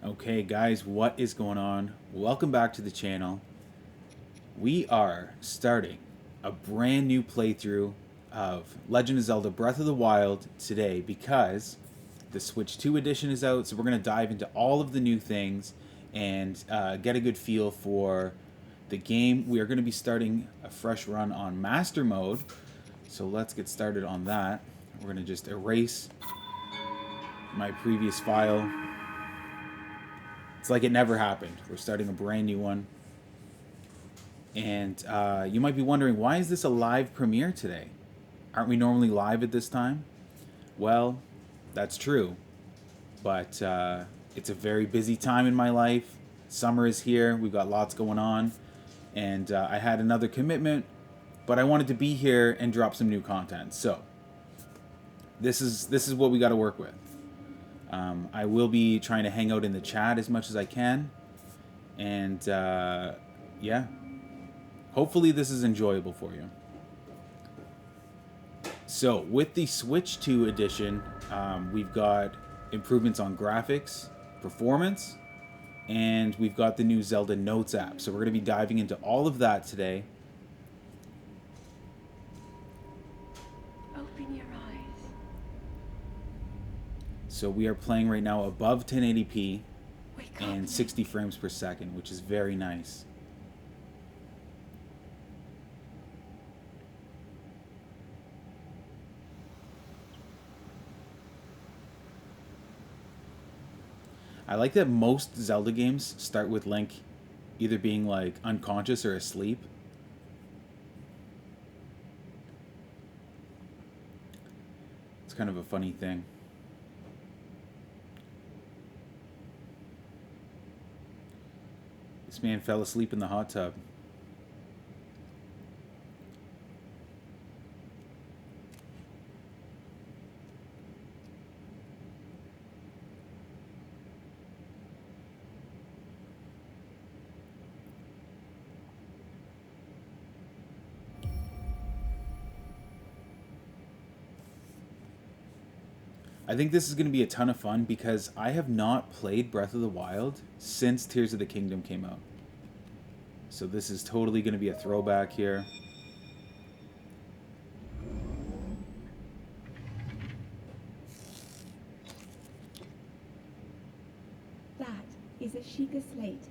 Okay, guys, what is going on? Welcome back to the channel. We are starting a brand new playthrough of Legend of Zelda Breath of the Wild today because the Switch 2 edition is out, so we're going to dive into all of the new things and get a good feel for the game. We are going to be starting a fresh run on Master Mode, so let's get started on that. We're going to just erase my previous file. It's like it never happened. We're starting a brand new one. And you might be wondering, why is this a live premiere today? Aren't we normally live at this time? Well, that's true. But it's a very busy time in my life. Summer is here. We've got lots going on. And I had another commitment, but I wanted to be here and drop some new content. So this is what we got to work with. I will be trying to hang out in the chat as much as I can. And yeah, hopefully this is enjoyable for you. So with the Switch 2 edition, we've got improvements on graphics, performance, and we've got the new Zelda Notes app. So we're going to be diving into all of that today. Open your eyes. So we are playing right now above 1080p Wake up. and 60 frames per second, which is very nice. I like that most Zelda games start with Link either being like unconscious or asleep. It's kind of a funny thing. This man fell asleep in the hot tub. I think this is going to be a ton of fun because I have not played Breath of the Wild since Tears of the Kingdom came out. So this is totally going to be a throwback here. That is a Sheikah slate.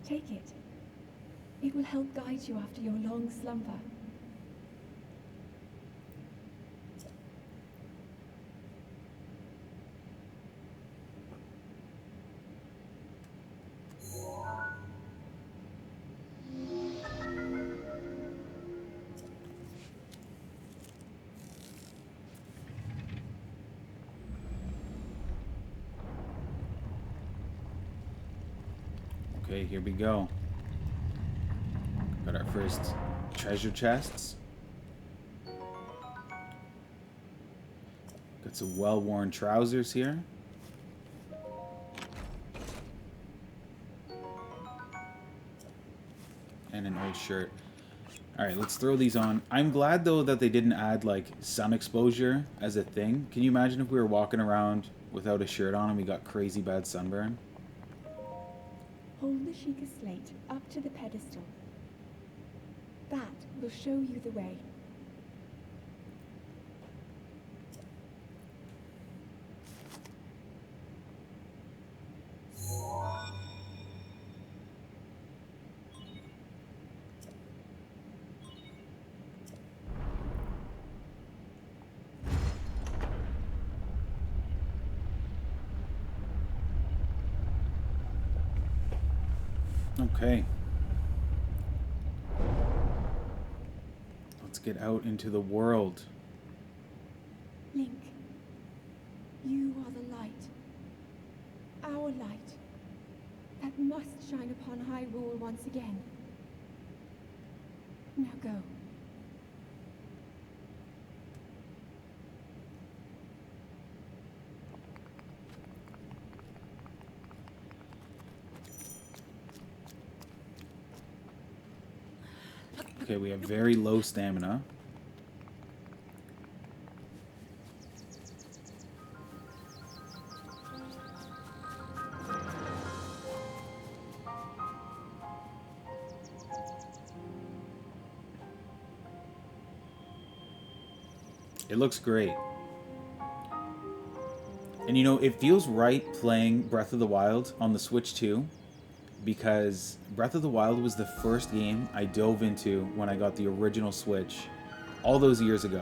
Take it. It will help guide you after your long slumber. Okay, here we go. Got our first treasure chests. Got some well-worn trousers here. And an old shirt. Alright, let's throw these on. I'm glad, though, that they didn't add, like, sun exposure as a thing. Can you imagine if we were walking around without a shirt on and we got crazy bad sunburn? Hold the Sheikah slate up to the pedestal. That will show you the way. Okay. Let's get out into the world. Link, you are the light. Our light. That must shine upon Hyrule once again. Now go. Okay, we have very low stamina. It looks great. And you know, it feels right playing Breath of the Wild on the Switch too, because Breath of the Wild was the first game I dove into when I got the original Switch all those years ago.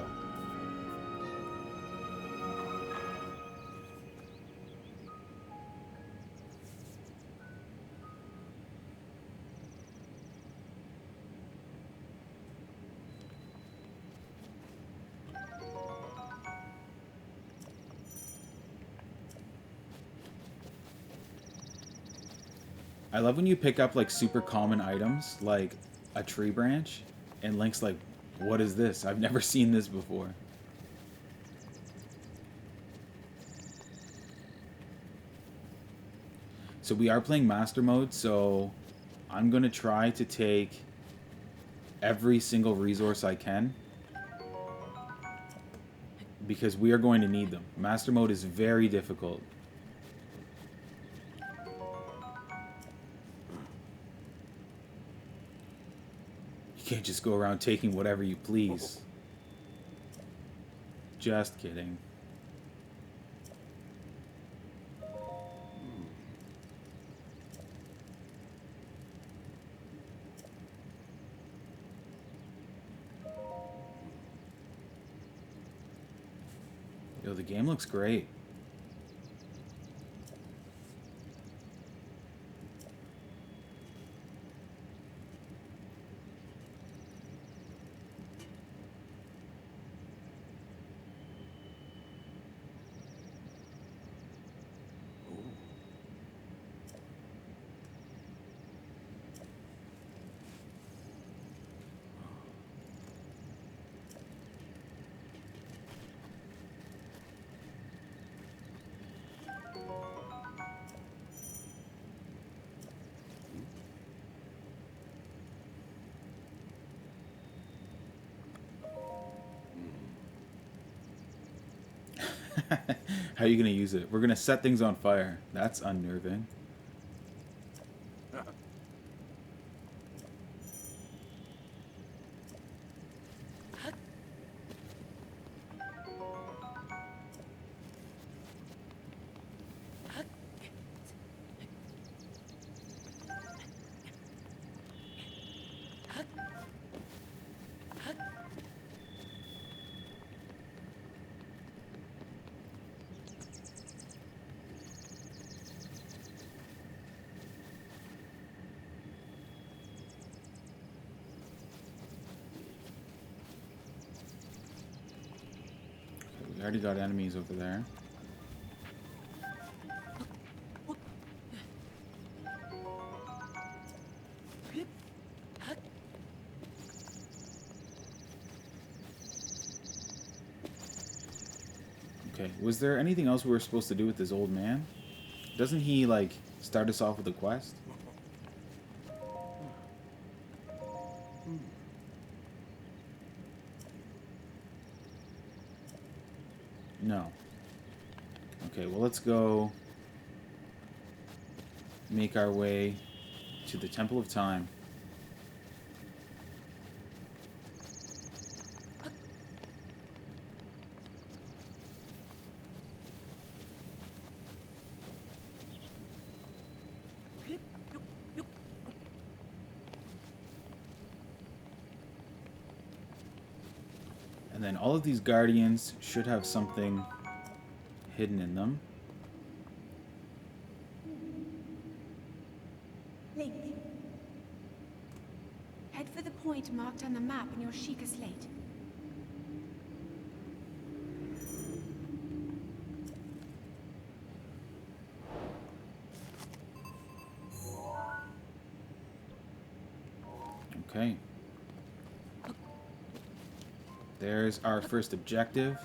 I love when you pick up like super common items like a tree branch and Link's like, what is this? I've never seen this before. So we are playing Master Mode, so I'm going to try to take every single resource I can because we are going to need them. Master Mode is very difficult. You can't just go around taking whatever you please. Just kidding. Yo, the game looks great. How are you going to use it? We're going to set things on fire. That's unnerving. We already got enemies over there. Okay, was there anything else we were supposed to do with this old man? Doesn't he, like, start us off with a quest? No. Okay, well, let's go make our way to the Temple of Time. And then all of these guardians should have something hidden in them. Link. Head for the point marked on the map in your Sheikah slate. Okay. There's our first objective.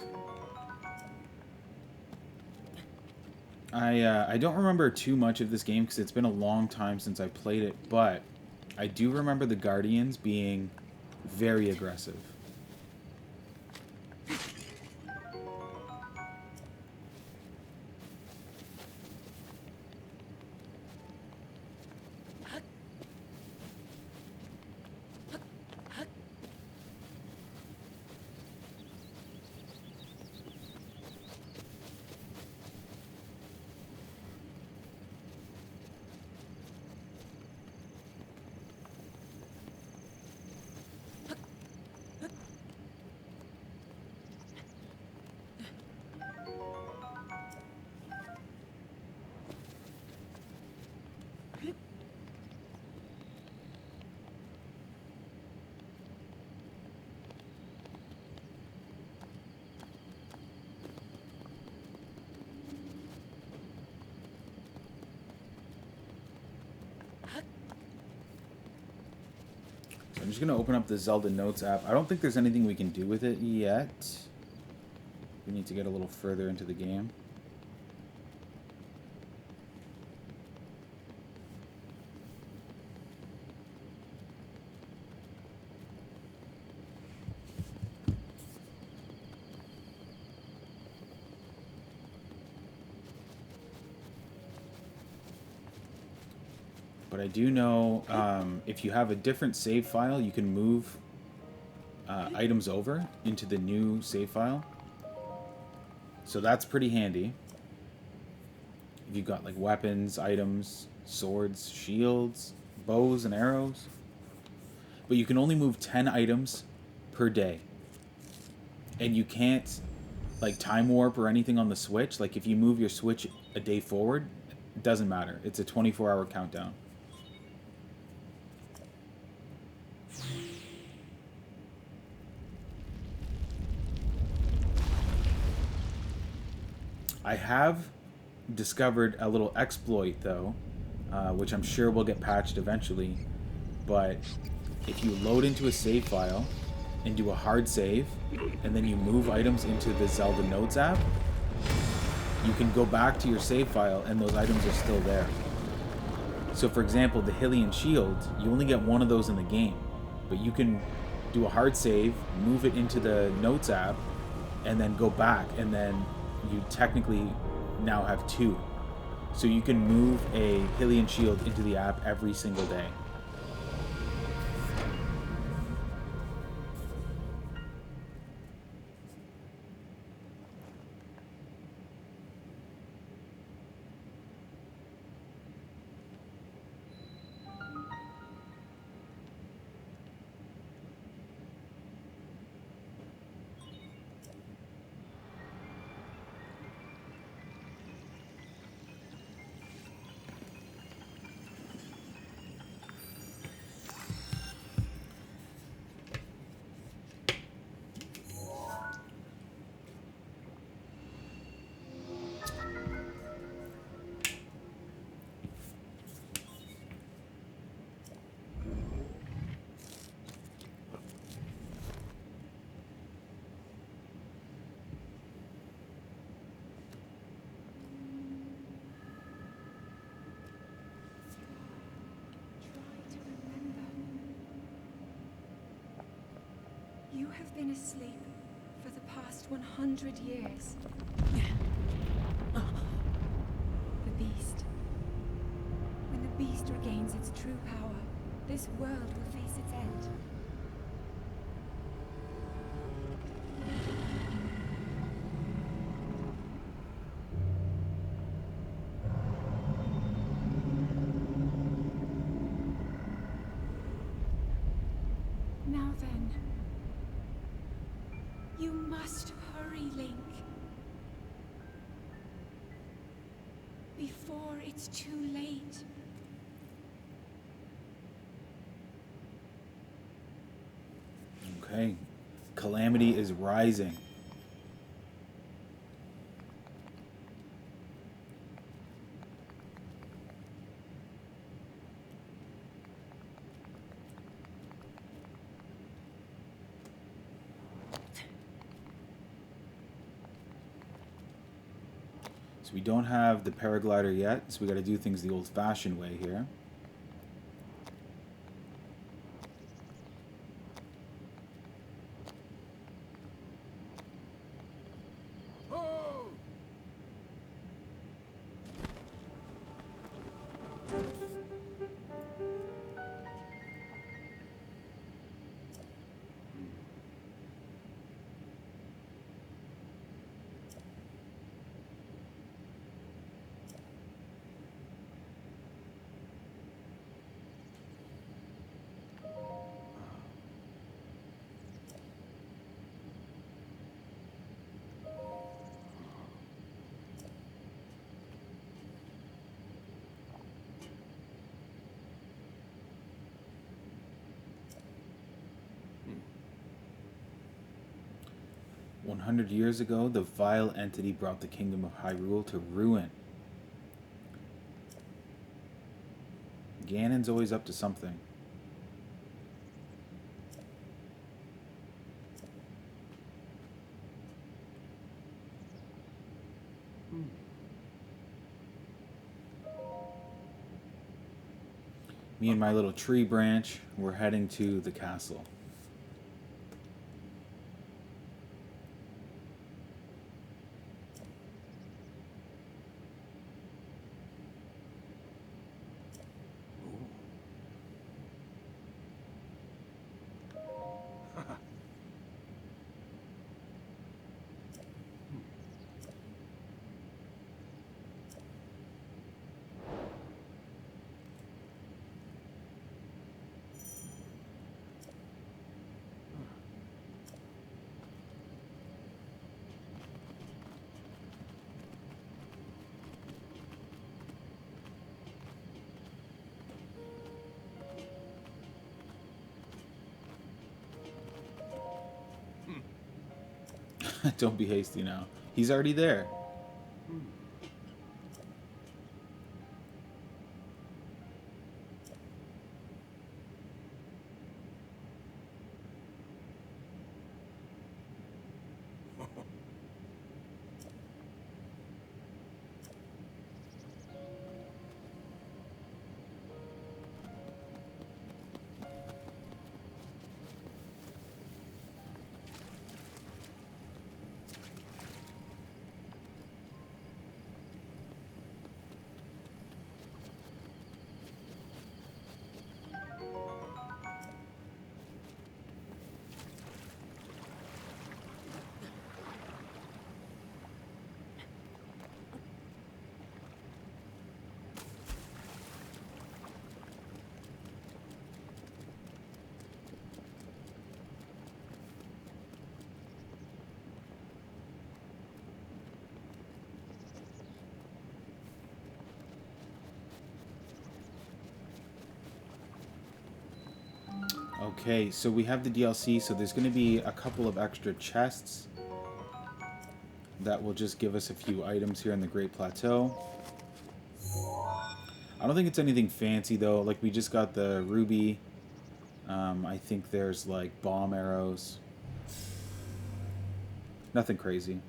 I don't remember too much of this game because it's been a long time since I played it, but I do remember the Guardians being very aggressive. I'm just going to open up the Zelda Notes app. I don't think there's anything we can do with it yet. We need to get a little further into the game. But I do know if you have a different save file, you can move items over into the new save file. So that's pretty handy. If you've got like weapons, items, swords, shields, bows, and arrows. But you can only move 10 items per day. And you can't like time warp or anything on the Switch. Like if you move your Switch a day forward, it doesn't matter. It's a 24-hour countdown. I have discovered a little exploit, though, which I'm sure will get patched eventually. But if you load into a save file and do a hard save, and then you move items into the Zelda Notes app, you can go back to your save file and those items are still there. So, for example, the Hylian Shield, you only get one of those in the game. But you can do a hard save, move it into the Notes app, and then go back, and then you technically now have two. So you can move a Hylian Shield into the app every single day. You have been asleep for the past 100 years. The beast. When the beast regains its true power, this world will face its end. Now then. You must hurry, Link. Before it's too late. Okay. Calamity is rising. So we don't have the paraglider yet, so we got to do things the old-fashioned way here. Hmm. 100 years ago, the vile entity brought the kingdom of Hyrule to ruin. Ganon's always up to something. Me and my little tree branch, we're heading to the castle. Don't be hasty now. He's already there. Okay, so we have the DLC, so there's going to be a couple of extra chests that will just give us a few items here in the Great Plateau. I don't think it's anything fancy, though. Like, we just got the ruby. I think there's, like, bomb arrows. Nothing crazy.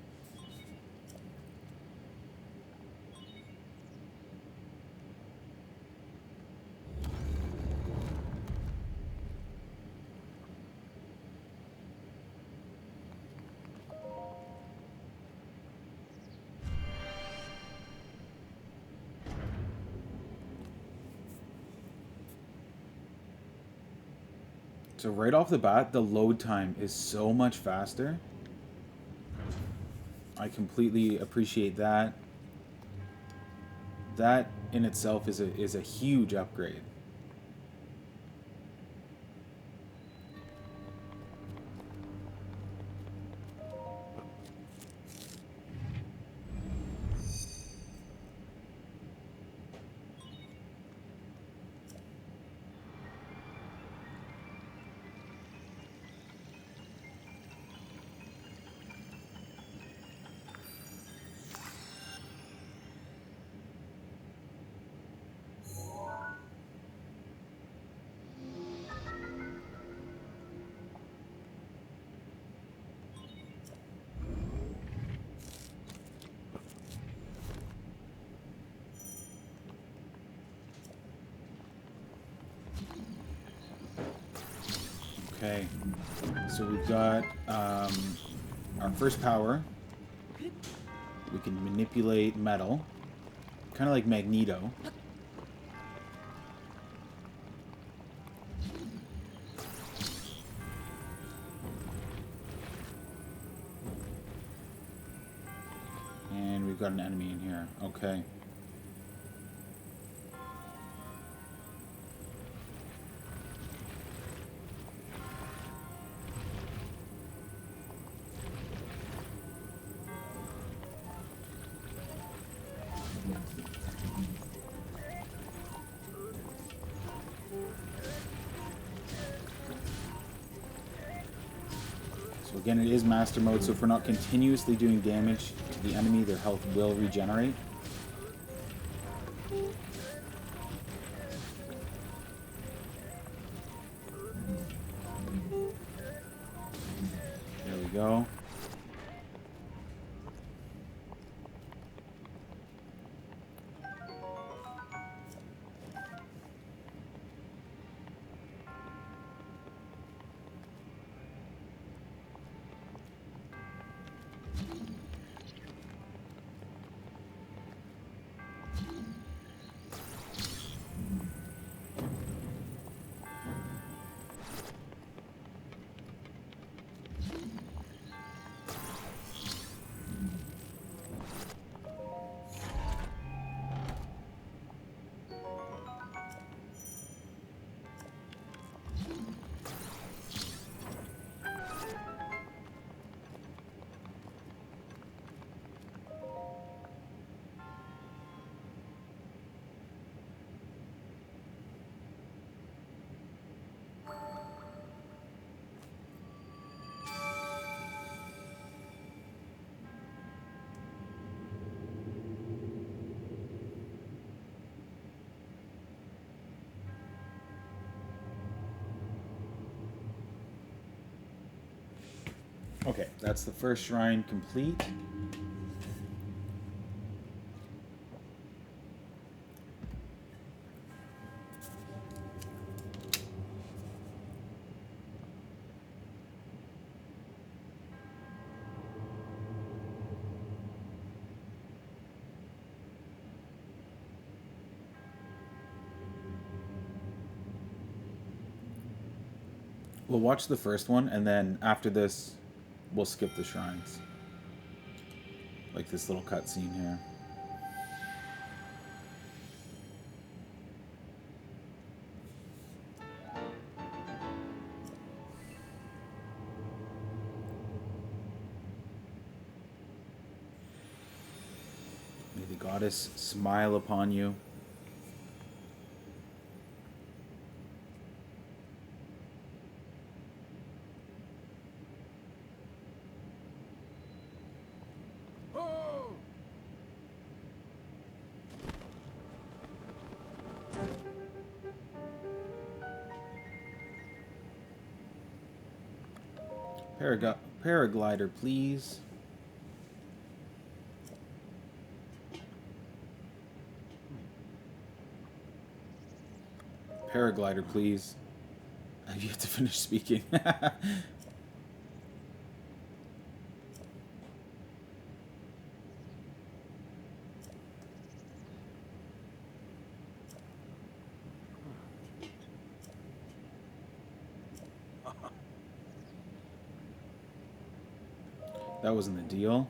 So right off the bat, the load time is so much faster. I completely appreciate that. That in itself is a huge upgrade. Okay, so we've got our first power. We can manipulate metal, kind of like Magneto. And we've got an enemy in here. Okay. So again, it is master mode, so if we're not continuously doing damage to the enemy, their health will regenerate. There we go. Okay, that's the first shrine complete. We'll watch the first one, and then after this, we'll skip the shrines. Like this little cutscene here. May the goddess smile upon you. Paraglider, please. Paraglider, please. You have to finish speaking. That wasn't the deal.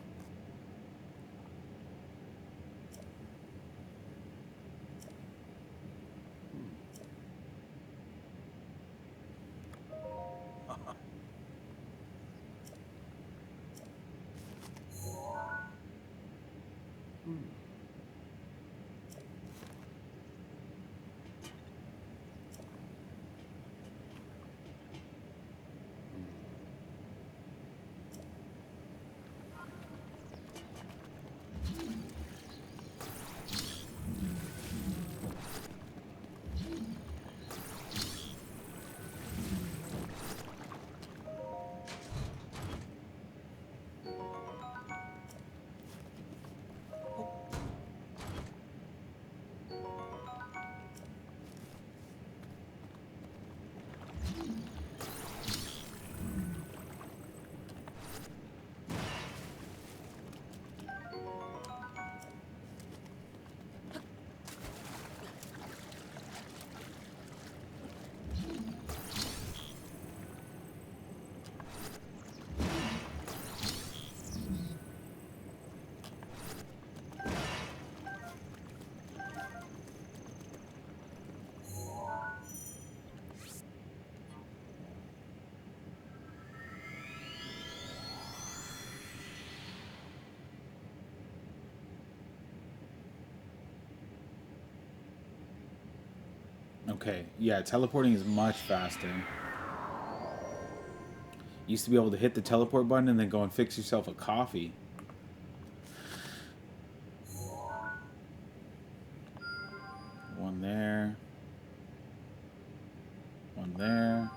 Okay, yeah, teleporting is much faster. Used to be able to hit the teleport button and then go and fix yourself a coffee. One there. One there.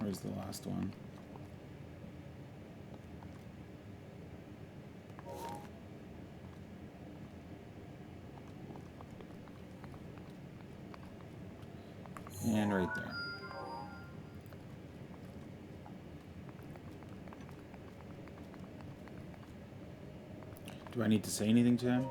Where's the last one? And right there. Do I need to say anything to him?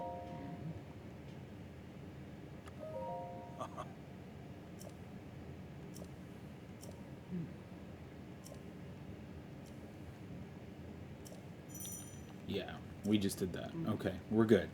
Yeah, we just did that. Okay, we're good.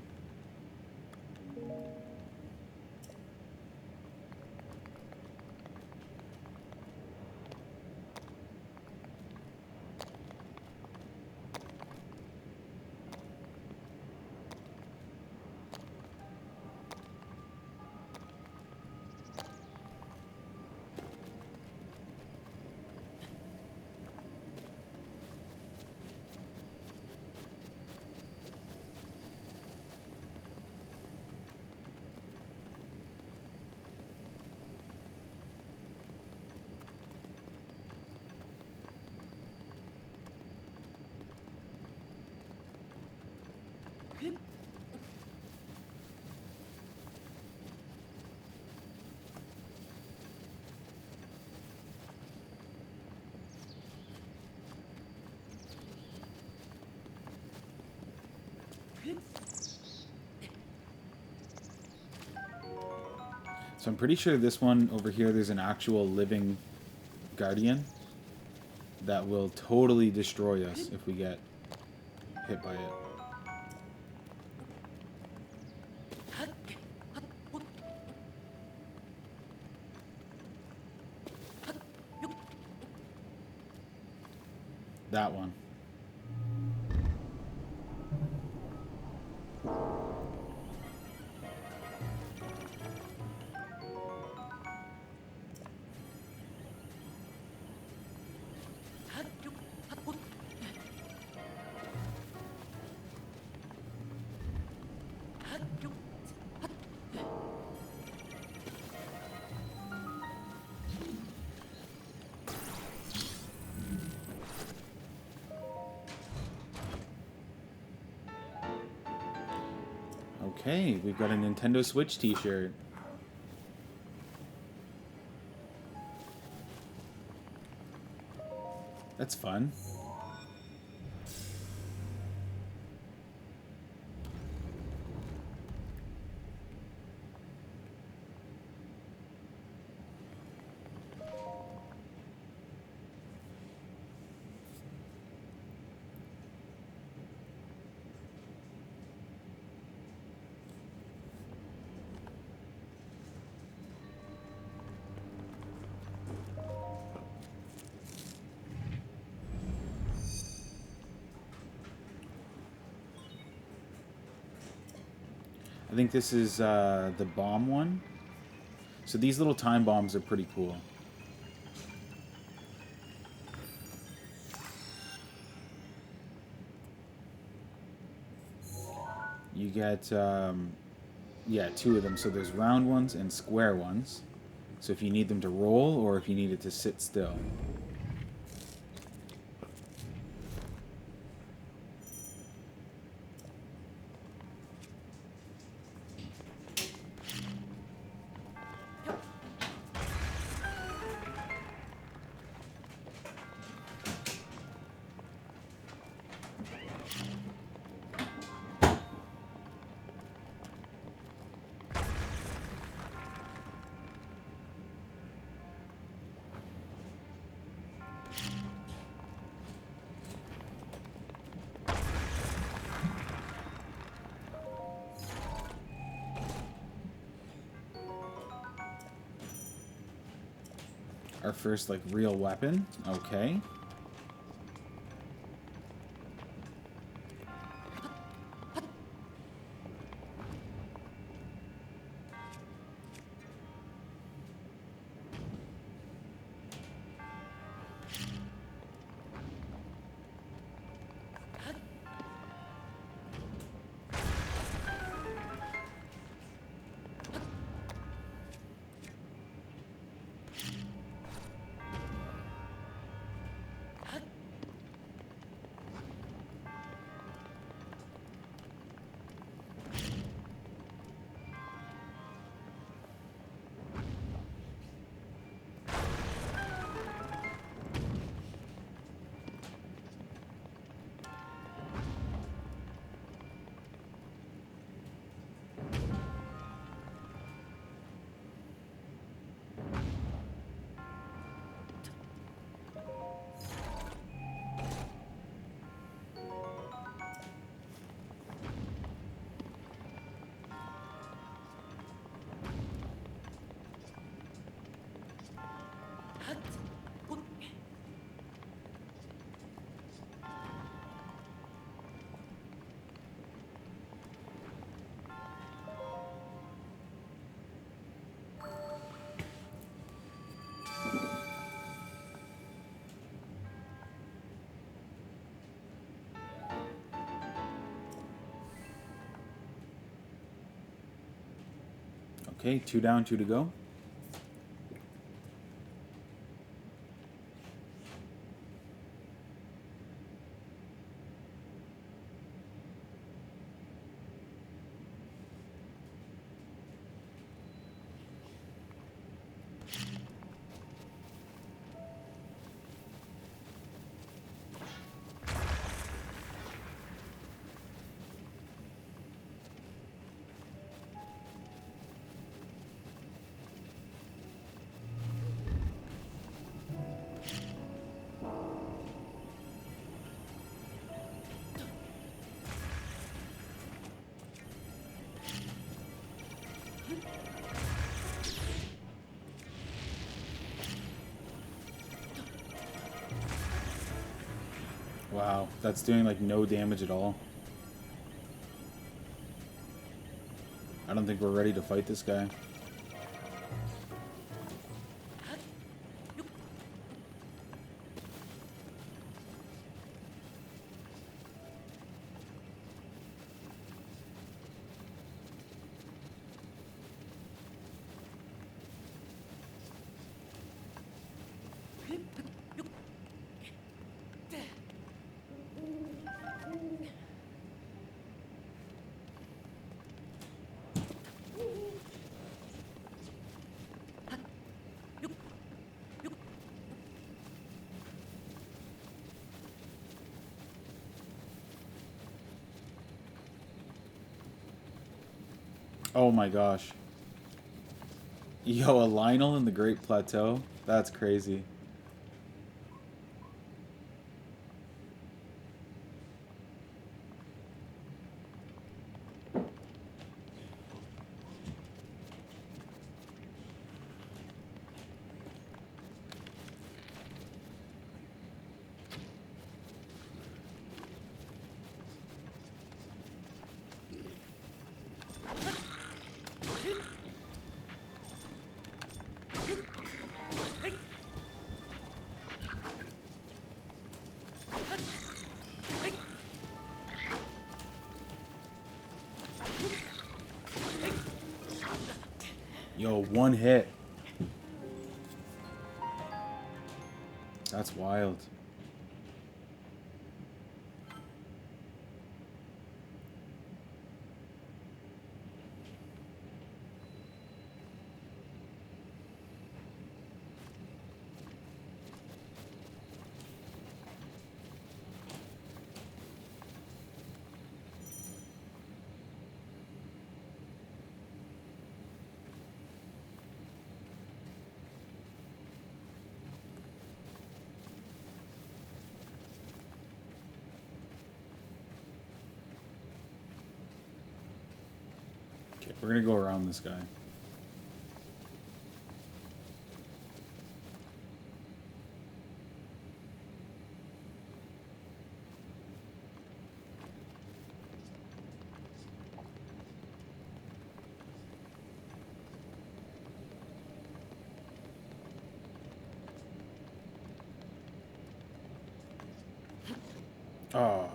So I'm pretty sure this one over here, there's an actual living guardian that will totally destroy us if we get hit by it. That one. Okay, we've got a Nintendo Switch t-shirt. That's fun. I think this is the bomb one. So these little time bombs are pretty cool. You get, yeah, 2 of them. So there's round ones and square ones. So if you need them to roll or if you need it to sit still. Our first, like, real weapon. Okay. Okay, 2 down, 2 to go. Wow, that's doing like no damage at all. I don't think we're ready to fight this guy. Oh my gosh. Yo, a Lionel in the Great Plateau? That's crazy. Yo, one hit. That's wild. Okay, we're gonna go around this guy. Oh.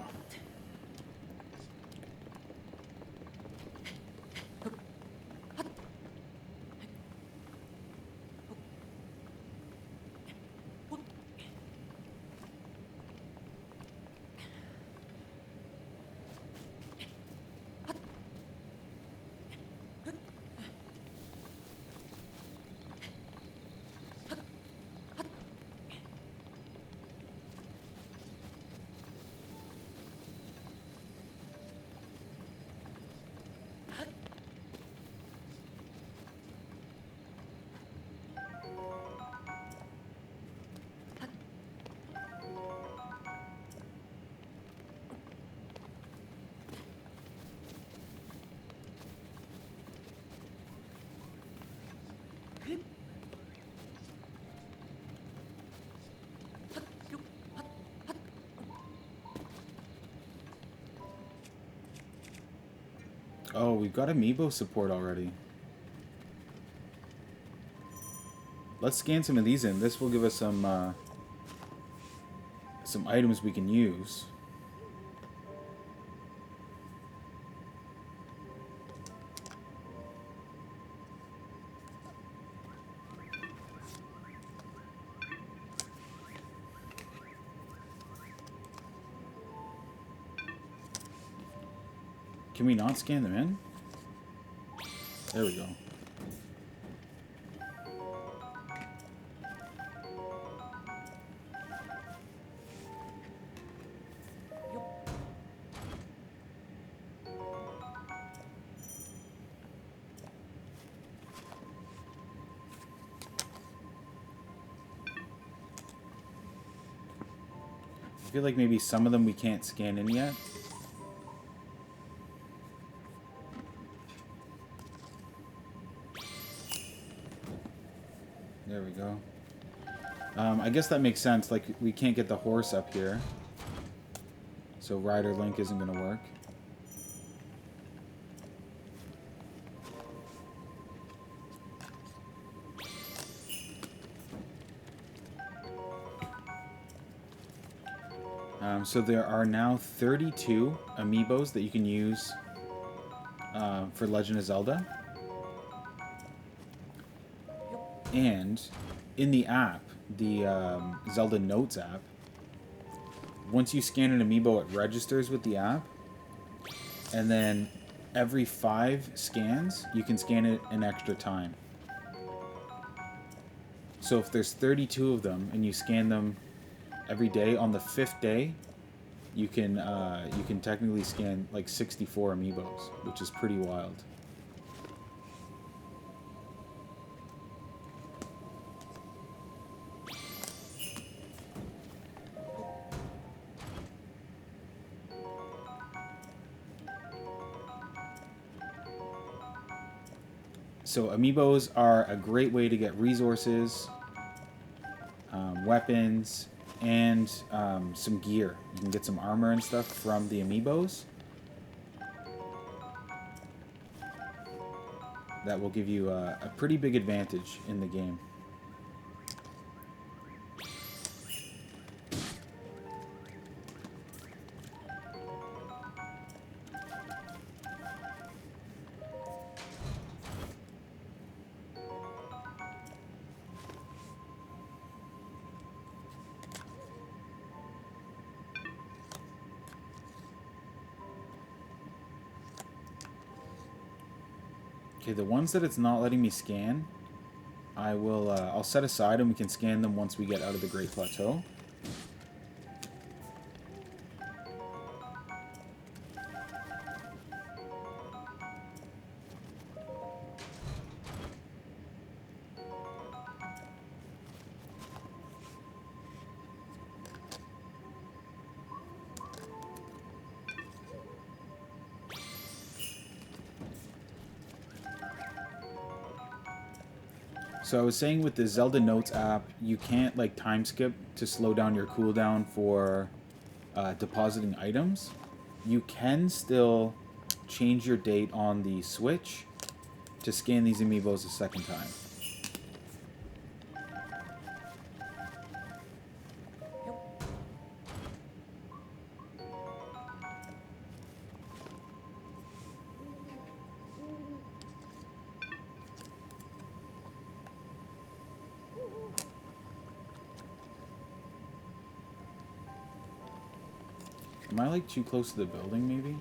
Oh, we've got amiibo support already. Let's scan some of these in. This will give us some items we can use. Can we not scan them in? There we go. I feel like maybe some of them we can't scan in yet. There we go. I guess that makes sense. Like, we can't get the horse up here. So Rider Link isn't going to work. So there are now 32 amiibos that you can use for Legend of Zelda. And in the app, the Zelda Notes app, once you scan an amiibo, it registers with the app. And then every 5 scans, you can scan it an extra time. So if there's 32 of them and you scan them every day, on the 5th day, you can technically scan like 64 amiibos, which is pretty wild. So amiibos are a great way to get resources, weapons, and some gear. You can get some armor and stuff from the amiibos. That will give you a pretty big advantage in the game. Okay, the ones that it's not letting me scan, I'll set aside and we can scan them once we get out of the Great Plateau. So I was saying with the Zelda Notes app, you can't like time skip to slow down your cooldown for depositing items. You can still change your date on the Switch to scan these amiibos a second time. Am I like too close to the building maybe?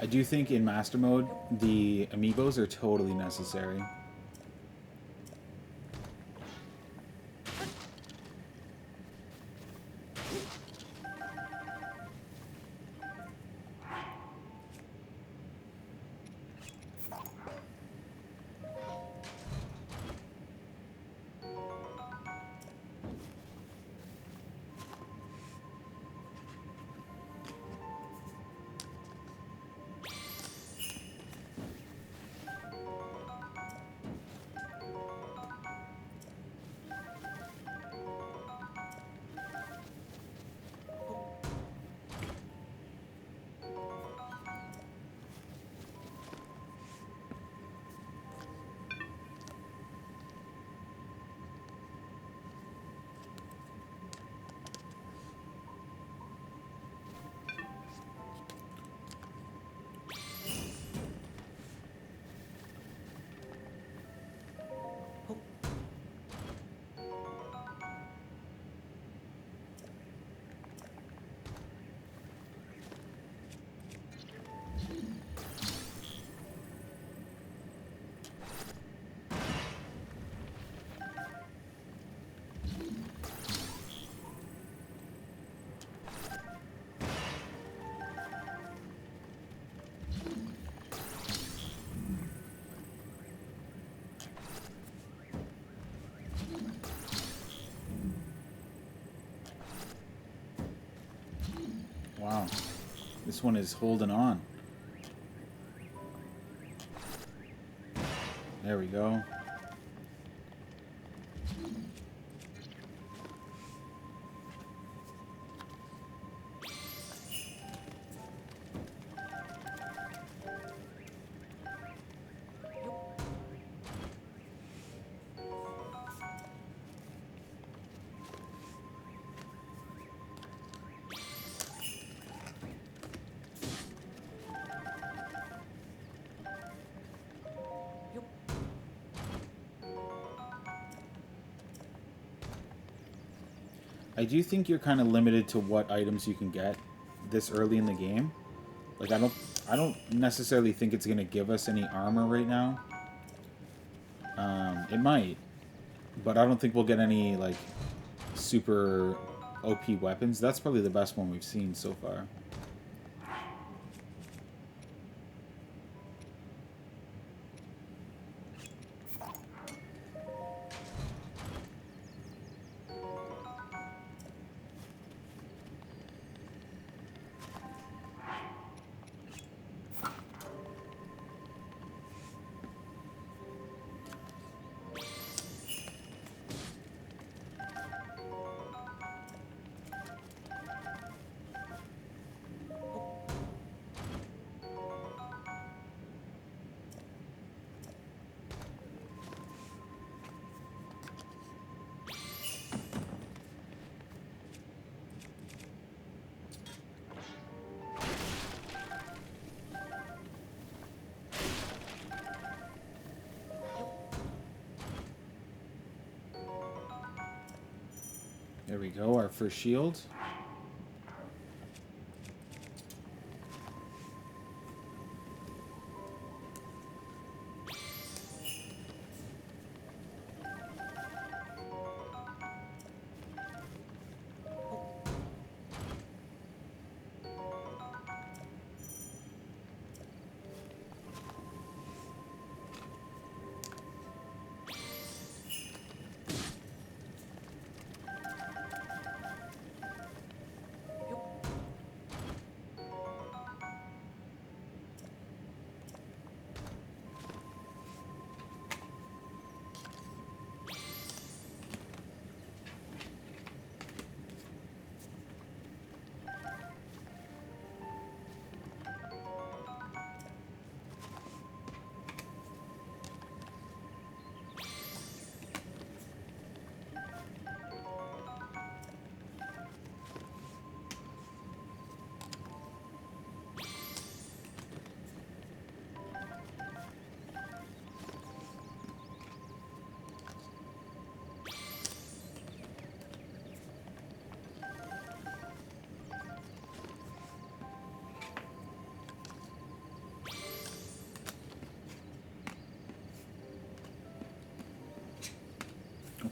I do think in Master Mode, the amiibos are totally necessary. Wow. This one is holding on. There we go. I do think you're kind of limited to what items you can get this early in the game. Like I don't necessarily think it's gonna give us any armor right now. It might, but I don't think we'll get any like super OP weapons. That's probably the best one we've seen so far. There we go, our first shield.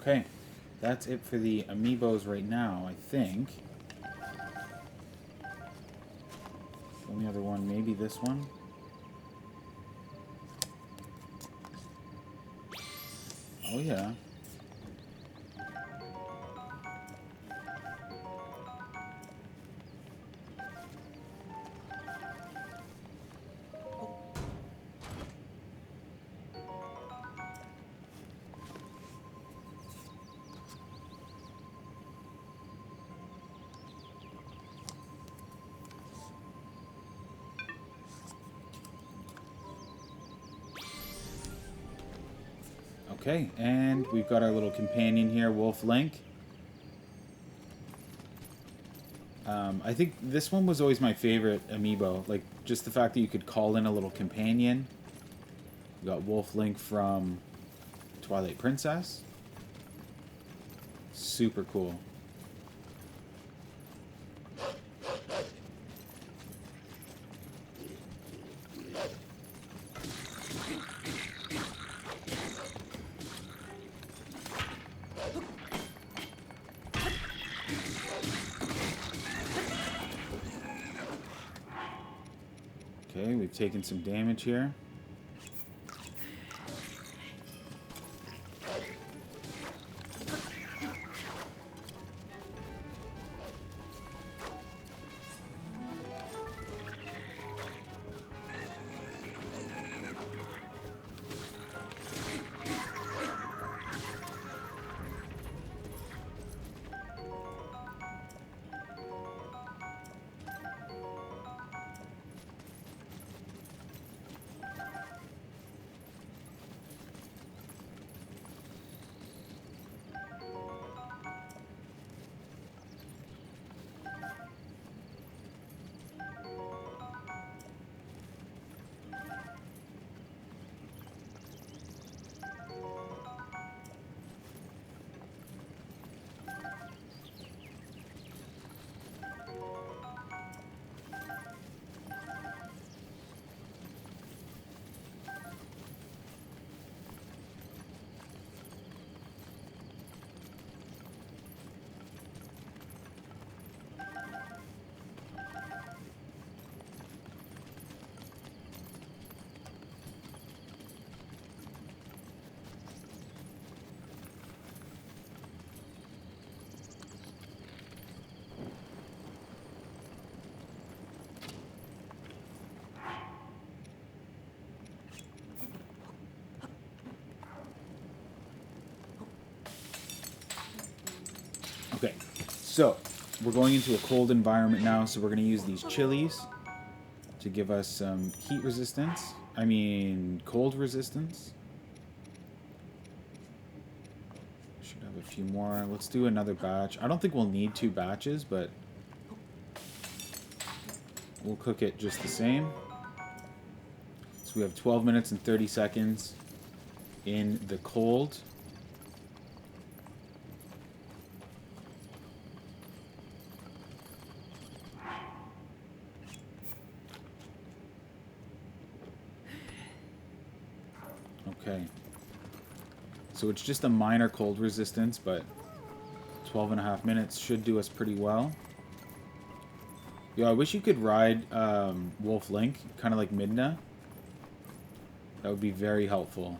Okay, that's it for the amiibos right now, I think. Only other one, maybe this one. Oh yeah. Okay, and we've got our little companion here, Wolf Link. I think this one was always my favorite amiibo. Like, just the fact that you could call in a little companion. We got Wolf Link from Twilight Princess. Super cool. Okay, we've taken some damage here. Okay, so we're going into a cold environment now, so we're going to use these chilies to give us some heat resistance. I mean, cold resistance. Should have a few more. Let's do another batch. I don't think we'll need 2 batches, but we'll cook it just the same. So we have 12 minutes and 30 seconds in the cold. Okay. So it's just a minor cold resistance, but 12 and a half minutes should do us pretty well. Yo, I wish you could ride Wolf Link, kind of like Midna. That would be very helpful.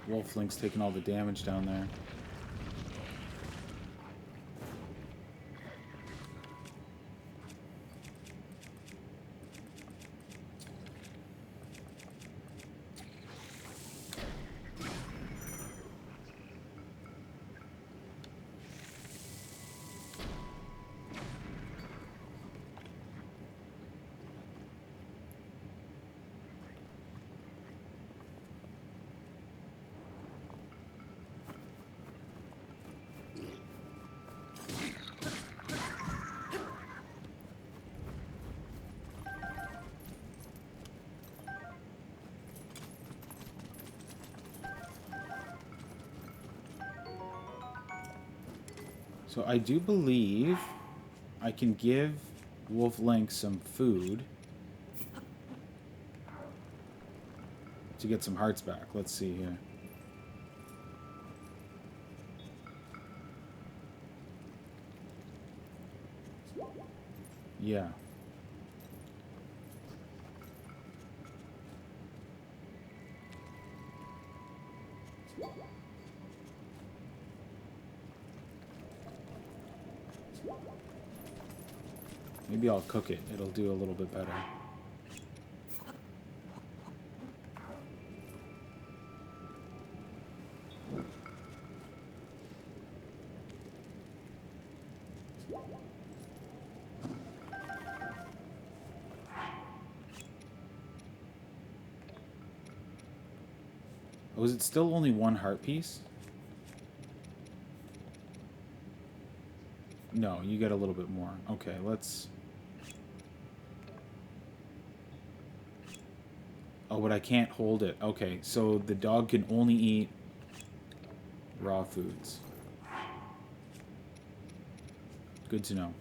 Wolf Link's taking all the damage down there. So I do believe I can give Wolf Link some food to get some hearts back. Let's see here. Yeah. Maybe I'll cook it. It'll do a little bit better. Oh, is it still only one heart piece? No, you get a little bit more. Okay, let's... Oh, but I can't hold it. Okay, so the dog can only eat raw foods. Good to know.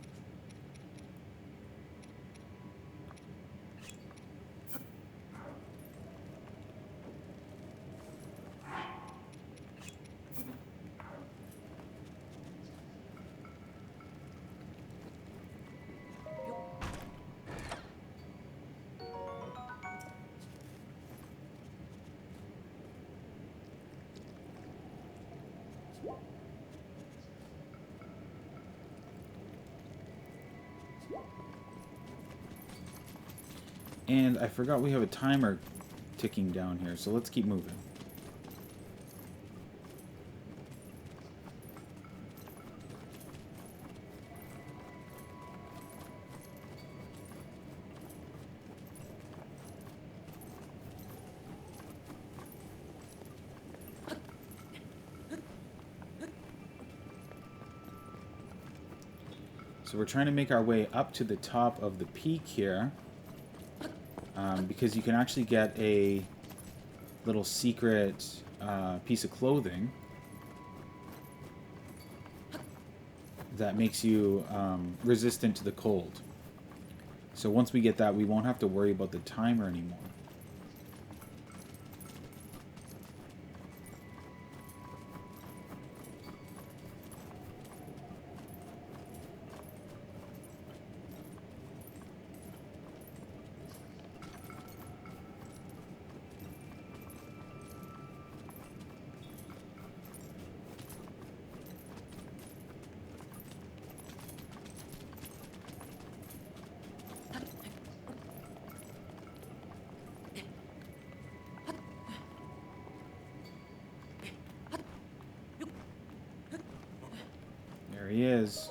And I forgot we have a timer ticking down here, so let's keep moving. So we're trying to make our way up to the top of the peak here. Because you can actually get a little secret piece of clothing that makes you resistant to the cold. So once we get that, we won't have to worry about the timer anymore. There he is.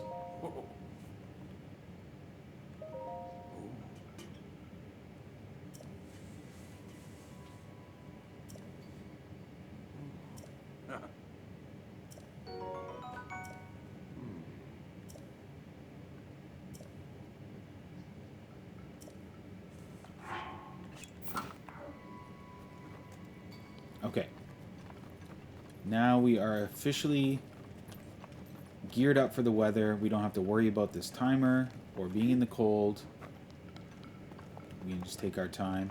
Okay. Now we are officially geared up for the weather. We don't have to worry about this timer or being in the cold. We can just take our time.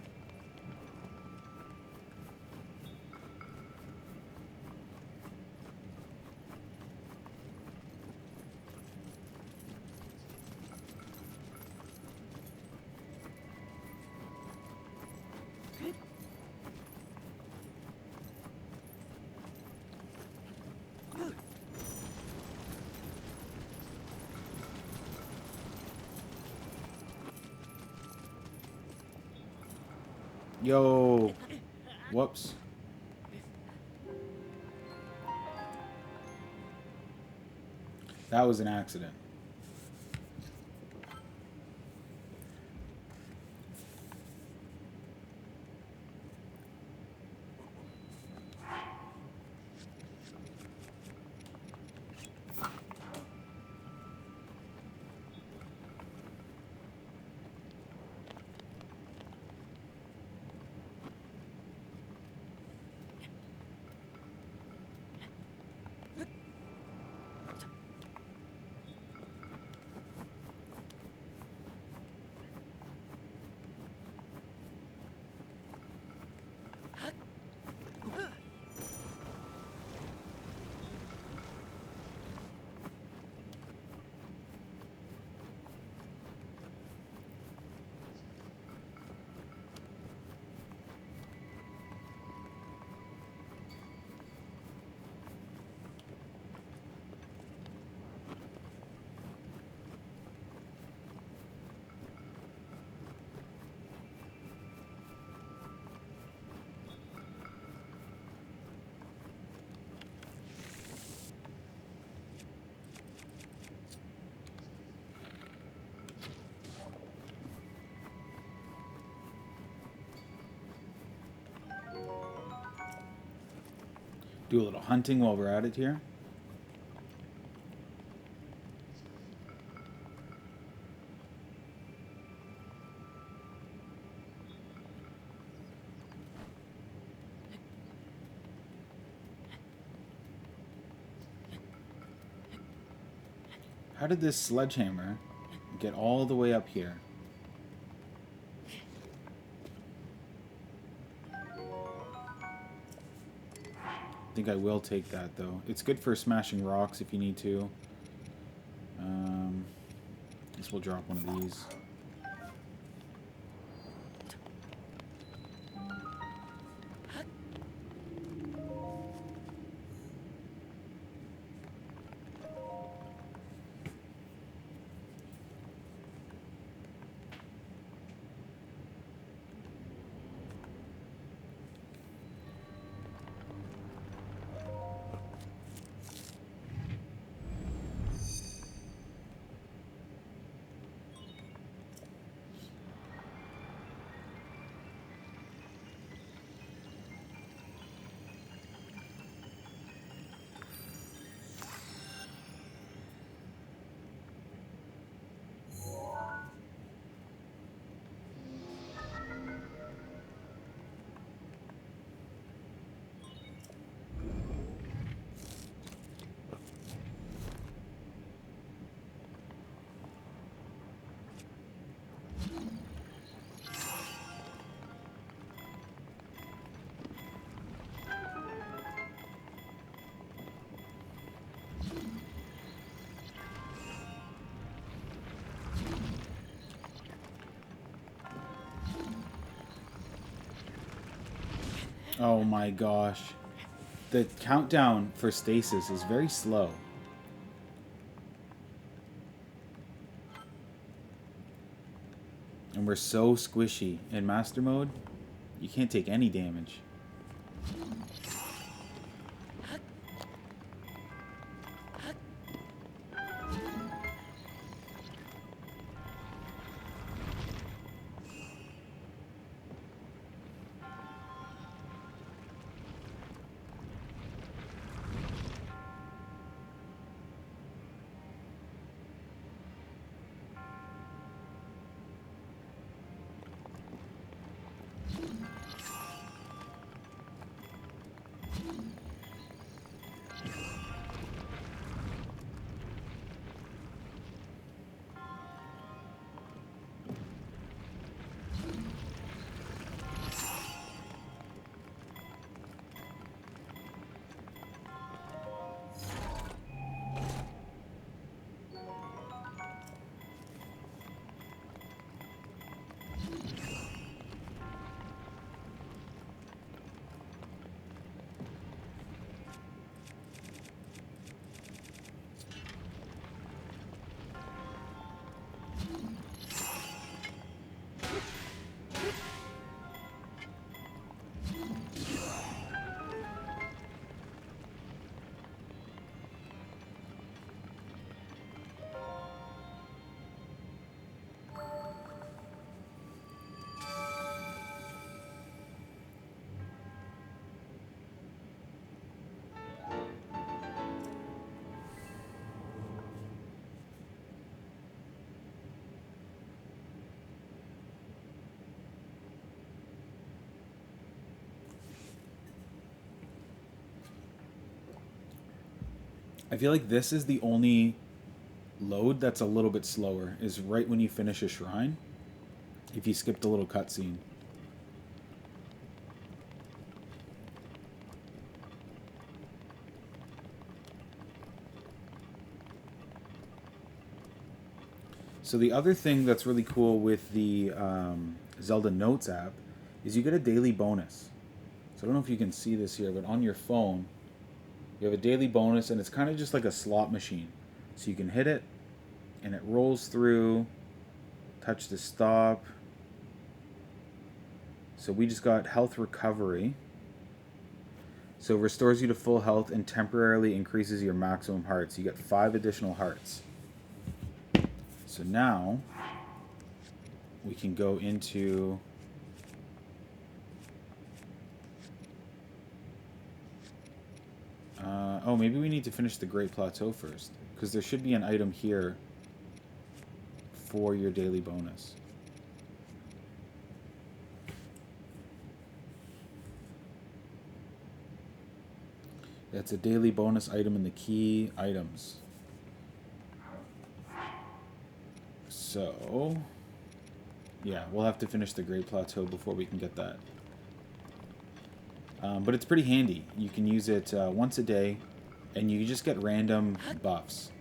Yo. Whoops. That was an accident. Do a little hunting while we're at it here. How did this sledgehammer get all the way up here? I think I will take that, though. It's good for smashing rocks if you need to. Guess we'll drop one of these. Oh my gosh. The countdown for stasis is very slow. And we're so squishy. In master mode, you can't take any damage. I feel like this is the only load that's a little bit slower, is right when you finish a shrine, if you skipped a little cutscene. So the other thing that's really cool with the Zelda Notes app is you get a daily bonus. So I don't know if you can see this here, but on your phone, you have a daily bonus, and it's kind of just like a slot machine. So you can hit it, and it rolls through, touch to stop. So we just got health recovery. So it restores you to full health and temporarily increases your maximum hearts. You get 5 additional hearts. So now we can go into oh, maybe we need to finish the Great Plateau first, because there should be an item here for your daily bonus. That's a daily bonus item in the key items. So, yeah, we'll have to finish the Great Plateau before we can get that. But it's pretty handy. You can use it once a day, and you just get random buffs.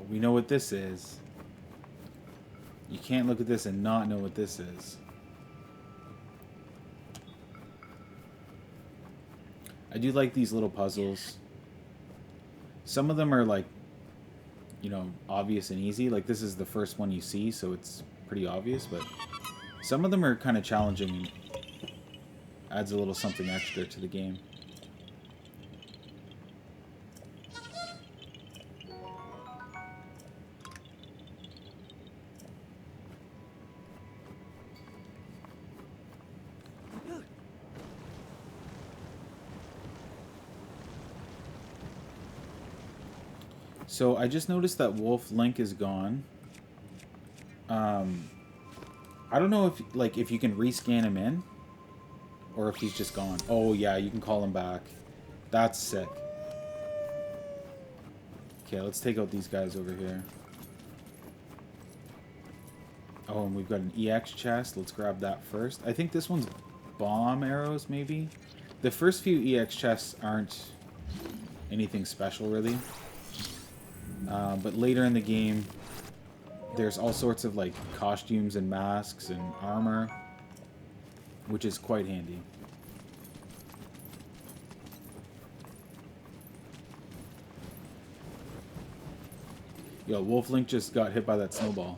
We know what this is. You can't look at this and not know what this is. I do like these little puzzles. Some of them are like, you know, obvious and easy. Like this is the first one you see, so it's pretty obvious, but some of them are kind of challenging and adds a little something extra to the game. So I just noticed that Wolf Link is gone. I don't know if you can rescan him in, or if he's just gone. Oh yeah, you can call him back. That's sick. Okay, let's take out these guys over here. Oh, and we've got an EX chest. Let's grab that first. I think this one's bomb arrows, maybe? The first few EX chests aren't anything special, really. But later in the game, there's all sorts of like costumes and masks and armor, which is quite handy. Yo, Wolf Link just got hit by that snowball.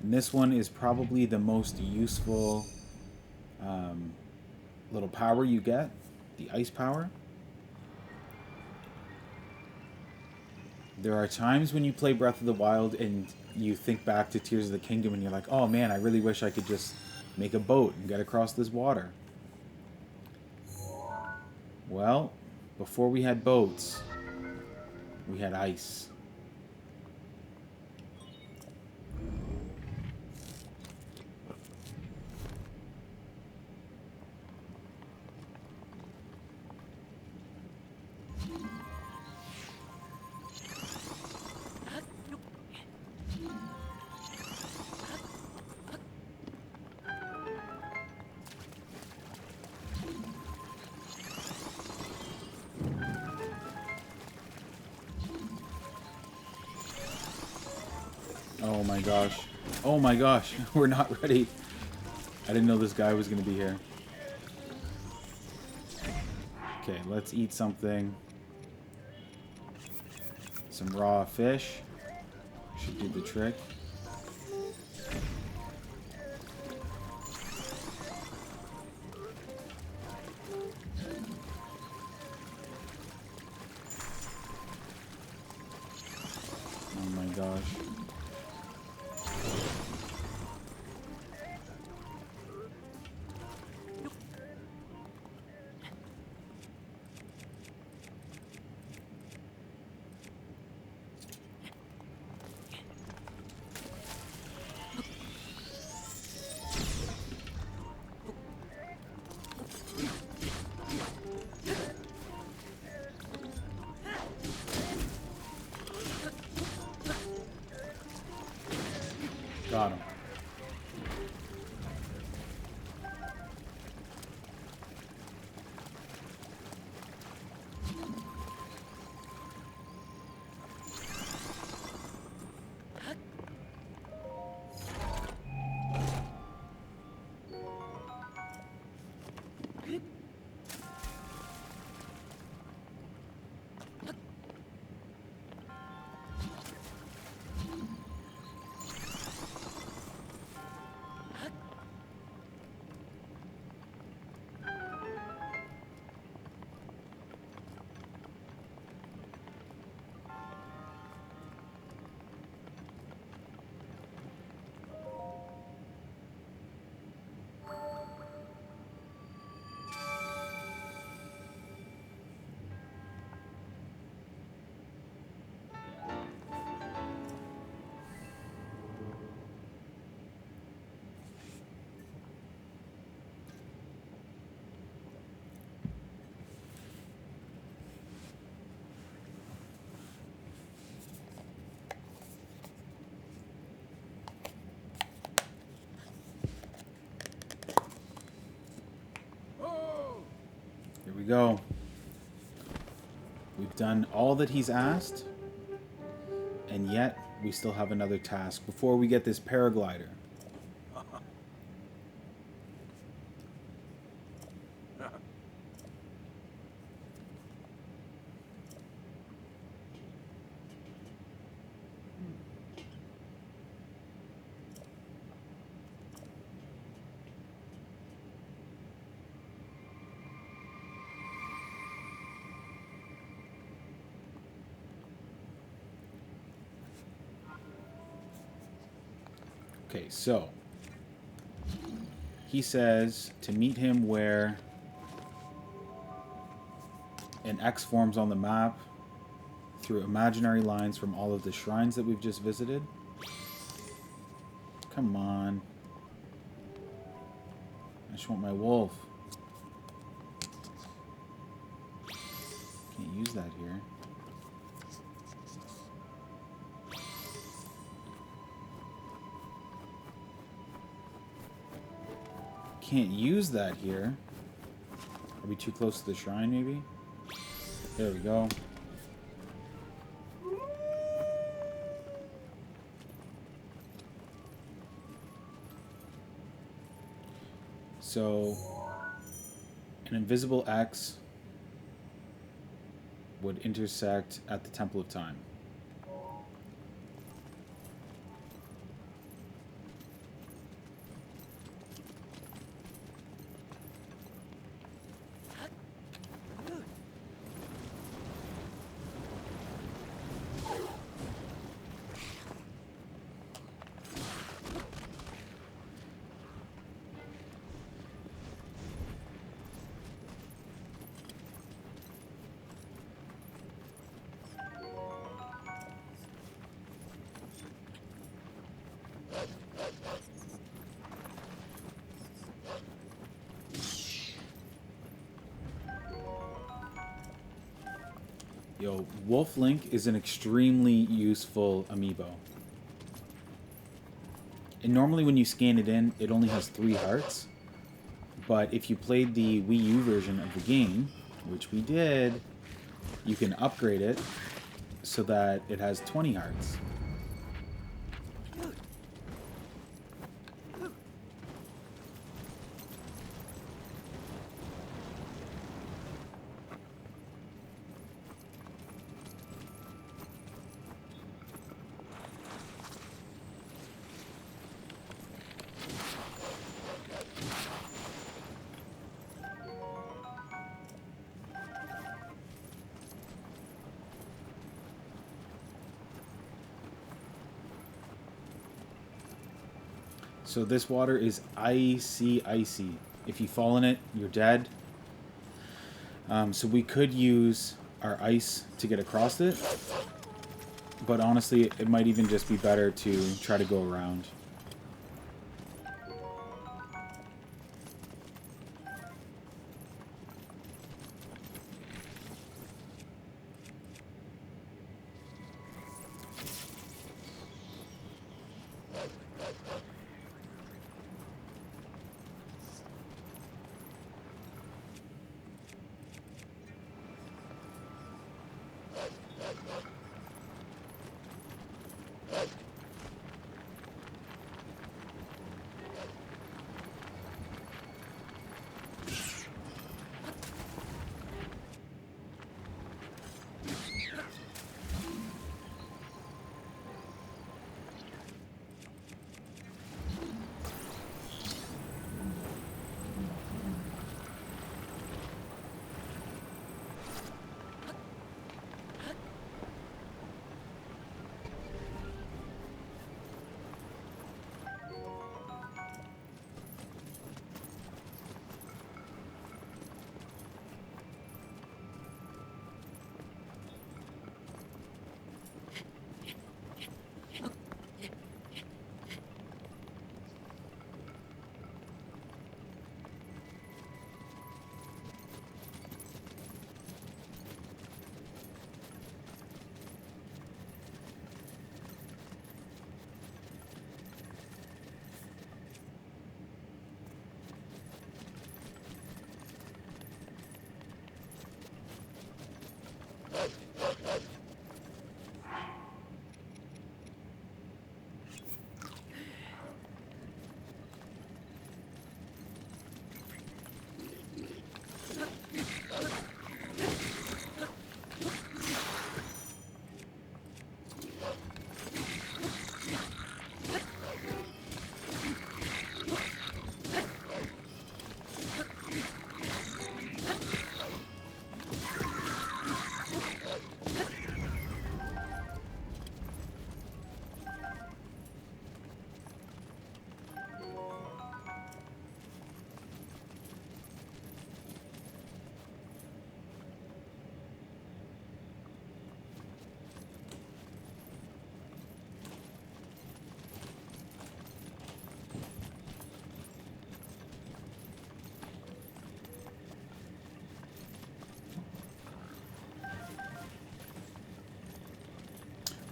And this one is probably the most useful little power you get, the ice power. There are times when you play Breath of the Wild and you think back to Tears of the Kingdom and you're like, oh man, I really wish I could just make a boat and get across this water. Well, before we had boats, we had ice. Oh my gosh. Oh my gosh. We're not ready. I didn't know this guy was going to be here. Okay, let's eat something. Some raw fish. Should do the trick. Oh my gosh. Got him. Here we go. We've done all that he's asked, and yet we still have another task before we get this paraglider. Okay, so he says to meet him where an X forms on the map through imaginary lines from all of the shrines that we've just visited. Come on. I just want my wolf. Can't use that here. Can't use that here. Are we too close to the shrine, maybe? There we go. So, an invisible X would intersect at the Temple of Time. Yo, Wolf Link is an extremely useful amiibo. And normally when you scan it in, it only has 3 hearts. But if you played the Wii U version of the game, which we did, you can upgrade it so that it has 20 hearts. So this water is icy, icy. If you fall in it, you're dead. So we could use our ice to get across it. But honestly, it might even just be better to try to go around.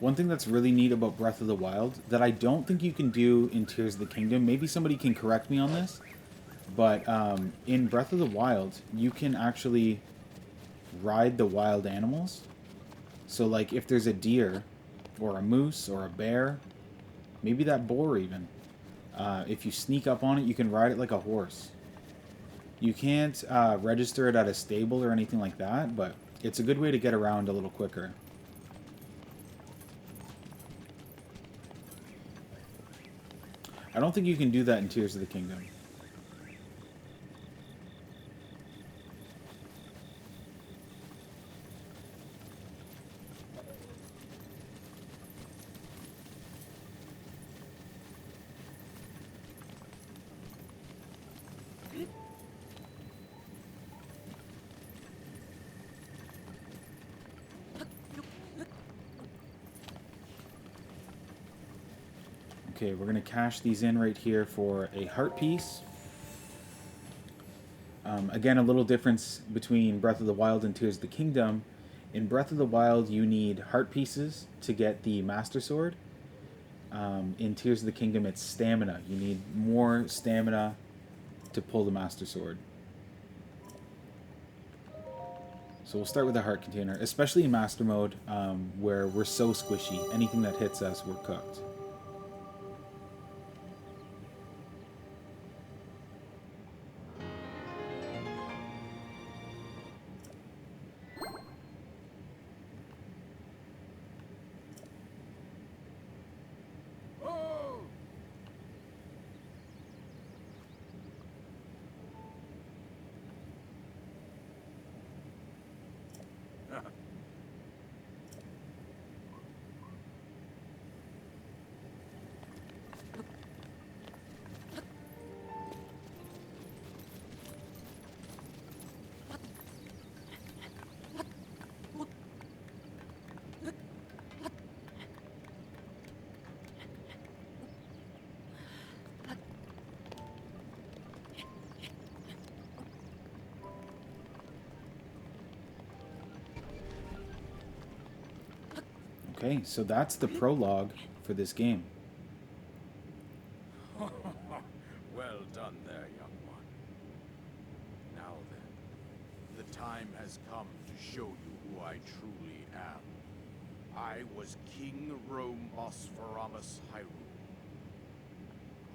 One thing that's really neat about Breath of the Wild that I don't think you can do in Tears of the Kingdom, maybe somebody can correct me on this, but in Breath of the Wild, you can actually ride the wild animals. So, like, if there's a deer, or a moose, or a bear, maybe that boar even, if you sneak up on it, you can ride it like a horse. You can't register it at a stable or anything like that, but it's a good way to get around a little quicker. I don't think you can do that in Tears of the Kingdom. Okay, we're going to cash these in right here for a heart piece. Again, a little difference between Breath of the Wild and Tears of the Kingdom. In Breath of the Wild, you need heart pieces to get the Master Sword. In Tears of the Kingdom, it's stamina. You need more stamina to pull the Master Sword. So we'll start with the heart container, especially in Master Mode, where we're so squishy. Anything that hits us, we're cooked. Okay, so that's the prologue for this game. Well done there, young one. Now then, the time has come to show you who I truly am. I was King Rhombos Varamus Hyrule.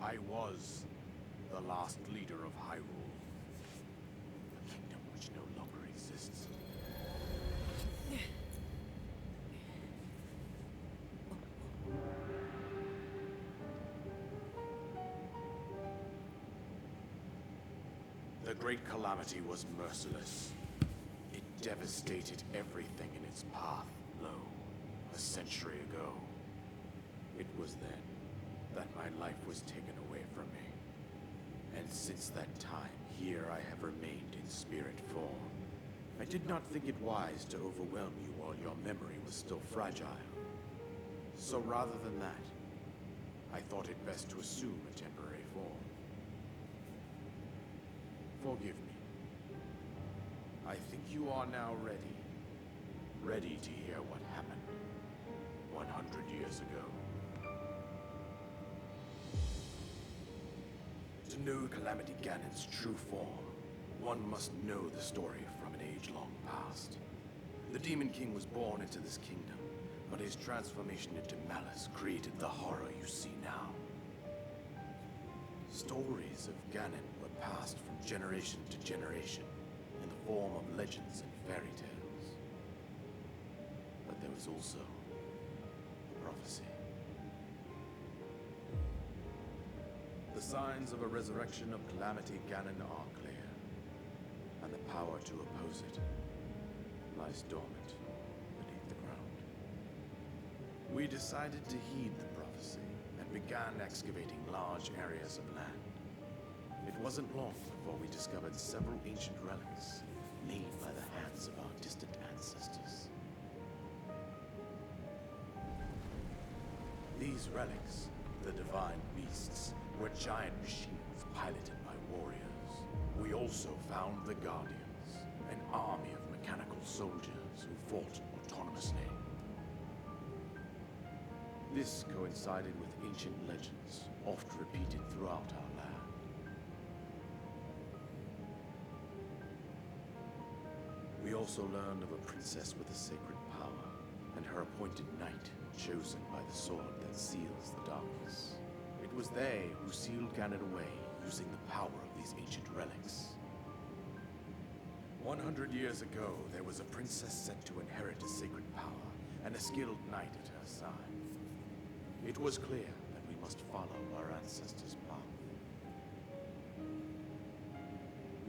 I was the last leader of Hyrule, a kingdom which no longer exists. The Great Calamity was merciless. It devastated everything in its path, lo, a century ago. It was then that my life was taken away from me. And since that time, here I have remained in spirit form. I did not think it wise to overwhelm you while your memory was still fragile. So rather than that, I thought it best to assume a temporary form. Forgive me. I think you are now ready. Ready to hear what happened 100 years ago. To know Calamity Ganon's true form, one must know the story from an age long past. The Demon King was born into this kingdom, but his transformation into malice created the horror you see now. Stories of Ganon were passed from generation to generation in the form of legends and fairy tales. But there was also prophecy. The signs of a resurrection of Calamity Ganon are clear, and the power to oppose it lies dormant beneath the ground. We decided to heed the prophecy and began excavating large areas of land. It wasn't long before we discovered several ancient relics made by the hands of our distant ancestors. These relics, the divine beasts, were giant machines piloted by warriors. We also found the Guardians, an army of mechanical soldiers who fought autonomously. This coincided with ancient legends, oft repeated throughout our land. We also learned of a princess with a sacred power, and her appointed knight, chosen by the sword that seals the darkness. It was they who sealed Ganon away, using the power of these ancient relics. 100 years ago, there was a princess set to inherit a sacred power, and a skilled knight at her side. It was clear that we must follow our ancestors' path.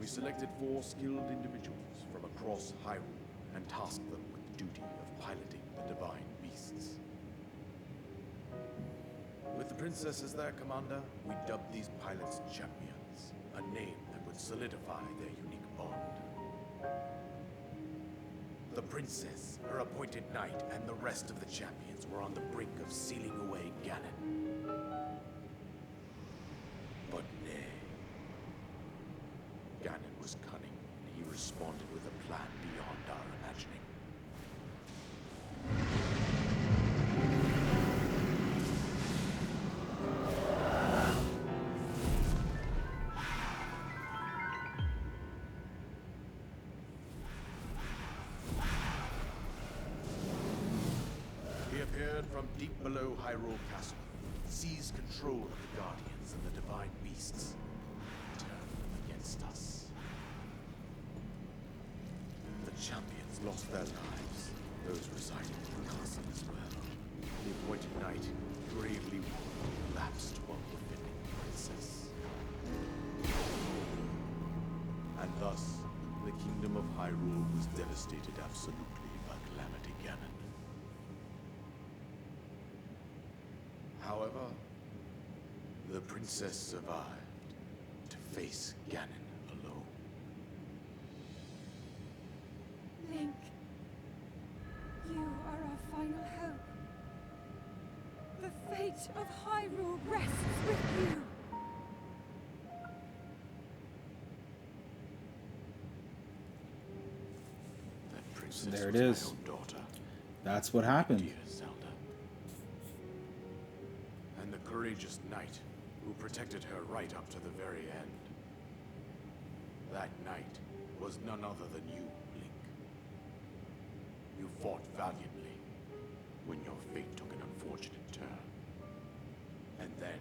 We selected 4 skilled individuals from across Hyrule and tasked them with the duty of piloting the divine beasts. With the princess as their commander, we dubbed these pilots champions, a name that would solidify their unique bond. The princess, her appointed knight, and the rest of the champions were on the brink of sealing away Ganon. But nay. Ganon was cunning, and he responded with a plan beyond our imagining. He appeared from deep below Hyrule Castle, seized control of the Guardians and the Divine Beasts, and turned them against us. The champions lost their lives, those residing in the castle as well. The appointed knight, gravely wounded, lapsed while defending the princess. And thus, the kingdom of Hyrule was devastated absolutely by Calamity Ganon. However, the princess survived to face Ganon alone. Link, you are our final hope. The fate of Hyrule rests with you. That princess There it was is. my own daughter, That's what happened. dear Zelda. And the courageous knight who protected her right up to the very end. That knight was none other than you, Link. You fought valiantly when your fate took an unfortunate turn. And then,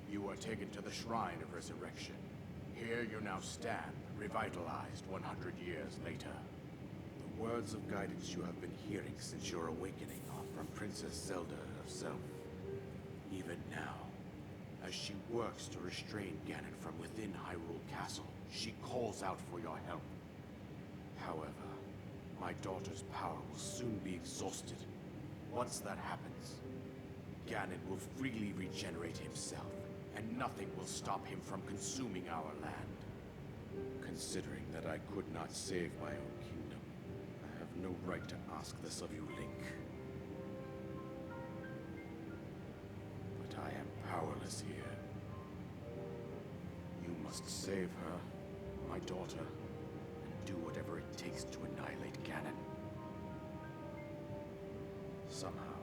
you were taken to the Shrine of Resurrection. Here you now stand, revitalized 100 years later. The words of guidance you have been hearing since your awakening are from Princess Zelda herself. Even now, as she works to restrain Ganon from within Hyrule Castle, she calls out for your help. However, my daughter's power will soon be exhausted. Once that happens, Ganon will freely regenerate himself, and nothing will stop him from consuming our land. Considering that I could not save my own kingdom, I have no right to ask this of you, Link. But I am powerless here. You must save her, my daughter, and do whatever it takes to annihilate Ganon. Somehow,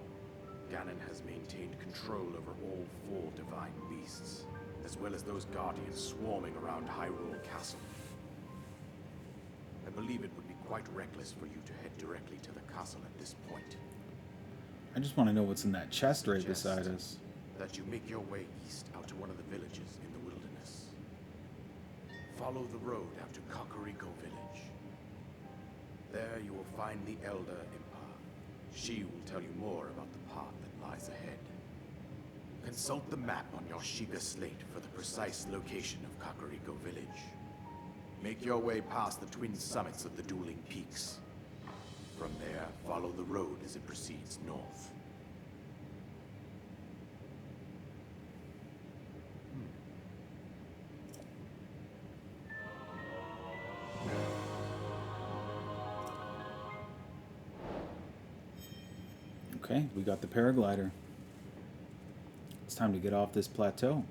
Ganon has maintained control over all 4 divine beasts, as well as those guardians swarming around Hyrule Castle. I believe it would be quite reckless for you to head directly to the castle at this point. I just want to know what's in that chest right Suggest beside us. that you make your way east out to one of the villages in the wilderness. Follow the road out to Kakariko Village. There you will find the Elder Impa. She will tell you more about the path that lies ahead. Consult the map on your Sheikah slate for the precise location of Kakariko Village. Make your way past the twin summits of the dueling peaks. From there, follow the road as it proceeds north. Okay, we got the paraglider. It's time to get off this plateau.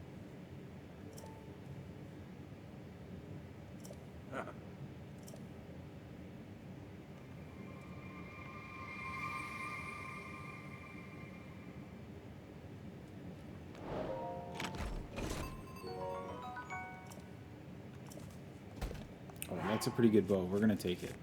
That's a pretty good bow. We're going to take it.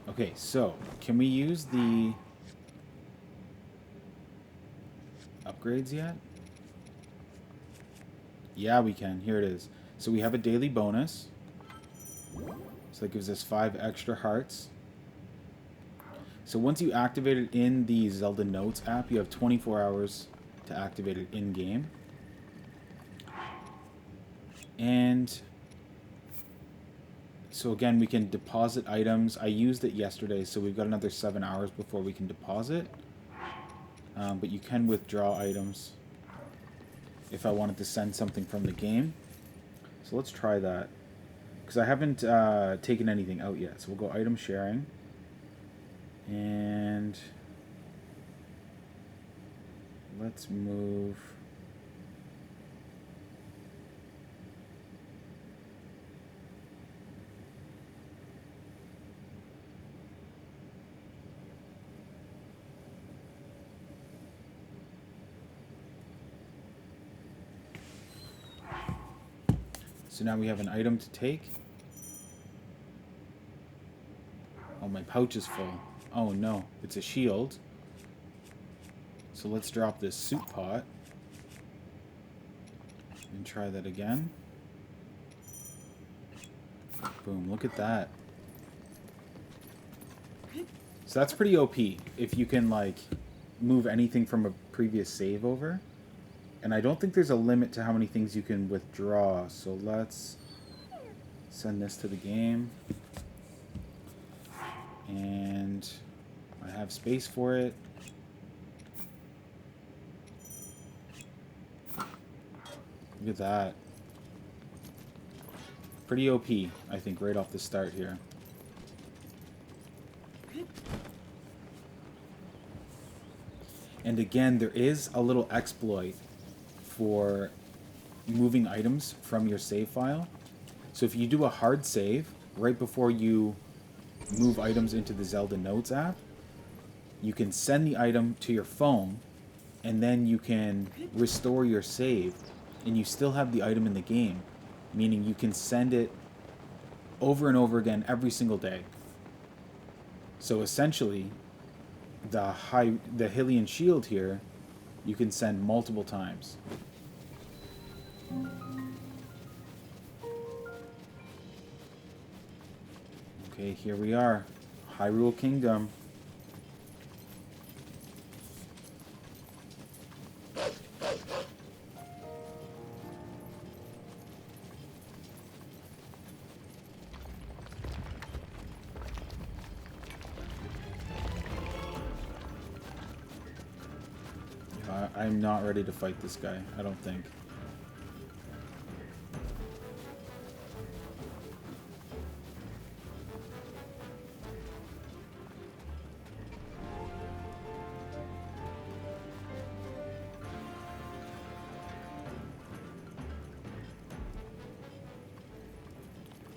Okay, so can we use the upgrades yet? Yeah, we can. Here it is. So we have a daily bonus. So that gives us 5 extra hearts. So once you activate it in the Zelda Notes app, you have 24 hours to activate it in-game. And so again, we can deposit items. I used it yesterday, so we've got another 7 hours before we can deposit. But you can withdraw items if I wanted to send something from the game. So let's try that. Because I haven't taken anything out yet. So we'll go item sharing. And let's move... So now we have an item to take. Oh, my pouch is full. Oh no, it's a shield. So let's drop this soup pot. And try that again. Boom, look at that. So that's pretty OP if you can like move anything from a previous save over. And I don't think there's a limit to how many things you can withdraw. So let's send this to the game. And I have space for it. Look at that. Pretty OP, I think, right off the start here. And again, there is a little exploit for moving items from your save file. So if you do a hard save right before you move items into the Zelda Notes app, you can send the item to your phone and then you can restore your save and you still have the item in the game, meaning you can send it over and over again every single day. So essentially, the Hylian shield here, you can send multiple times. Okay, here we are. Hyrule Kingdom. I'm not ready to fight this guy, I don't think.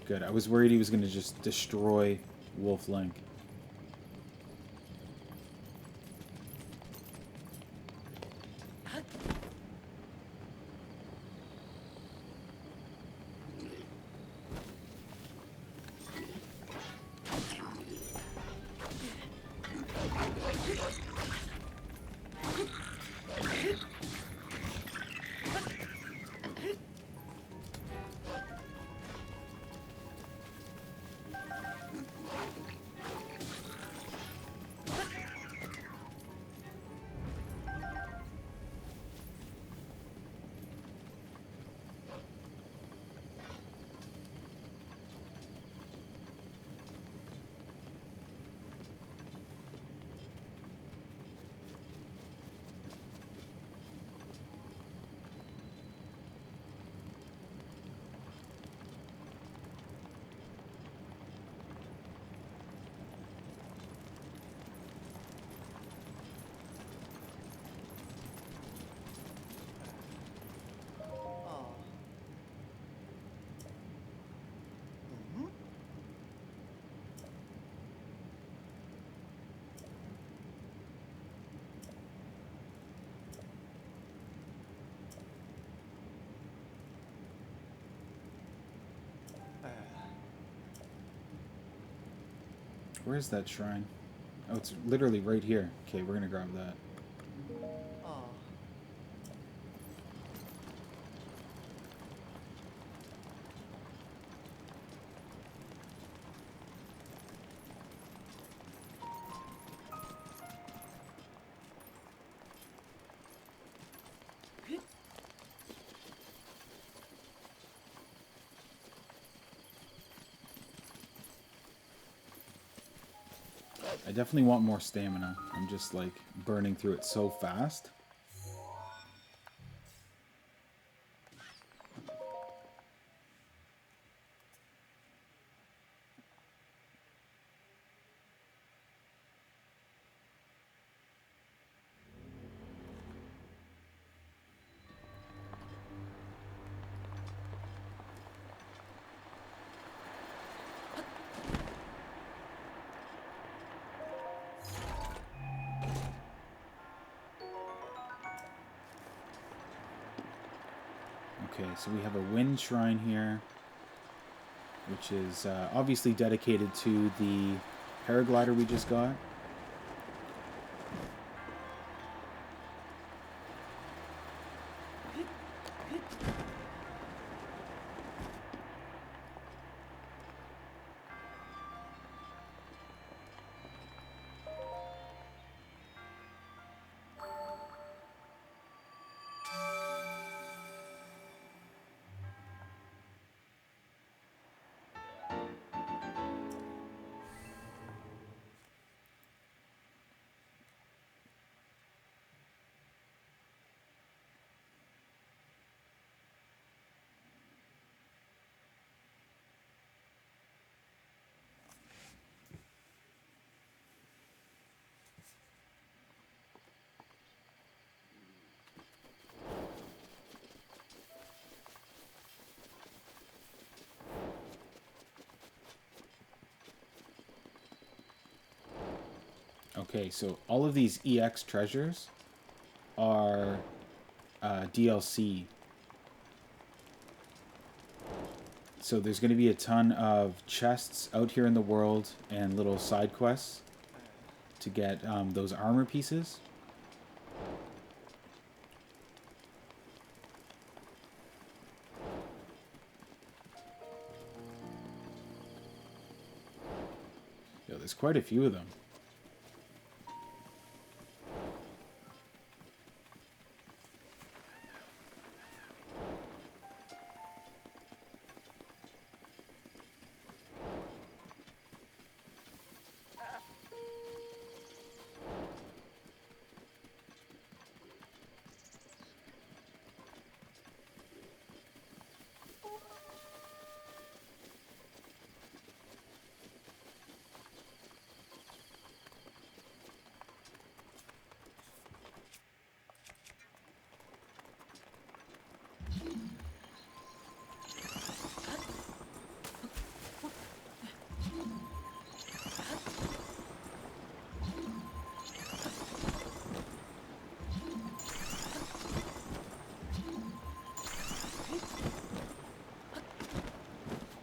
Good, I was worried he was going to just destroy Wolf Link. Where's that shrine? Oh, it's literally right here. Okay, we're gonna grab that. Oh. I definitely want more stamina. I'm just like burning through it so fast. Okay, so we have a wind shrine here, which is obviously dedicated to the paraglider we just got. Okay, so all of these EX treasures are DLC. So there's going to be a ton of chests out here in the world and little side quests to get those armor pieces. Yo, there's quite a few of them.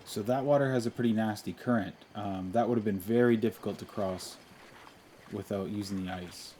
So that water has a pretty nasty current. That would have been very difficult to cross without using the ice.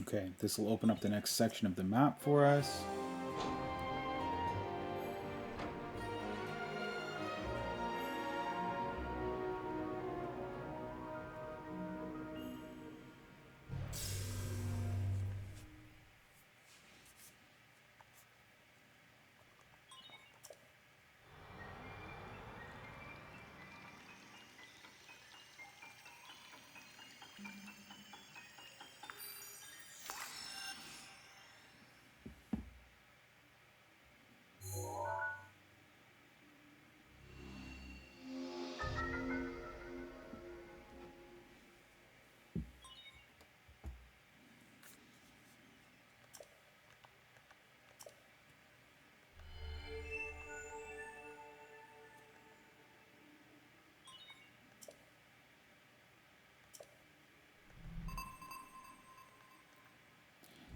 Okay, this will open up the next section of the map for us.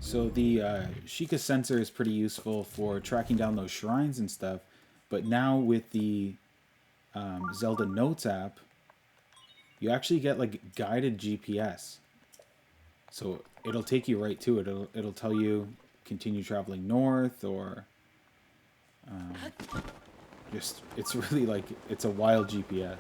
So the Sheikah sensor is pretty useful for tracking down those shrines and stuff, but now with the Zelda Notes app, you actually get like guided GPS. So it'll take you right to it. It'll tell you continue traveling north or just it's really like it's a wild GPS.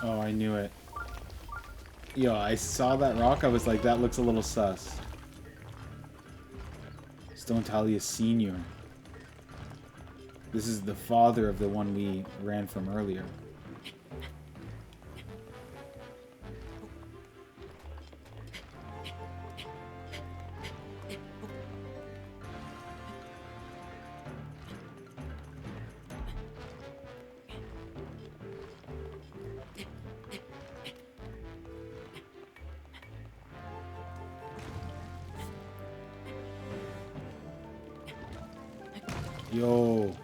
Oh, I knew it. Yo, I saw that rock. I was like, that looks a little sus. Stone Talia Sr. This is the father of the one we ran from earlier. Yo.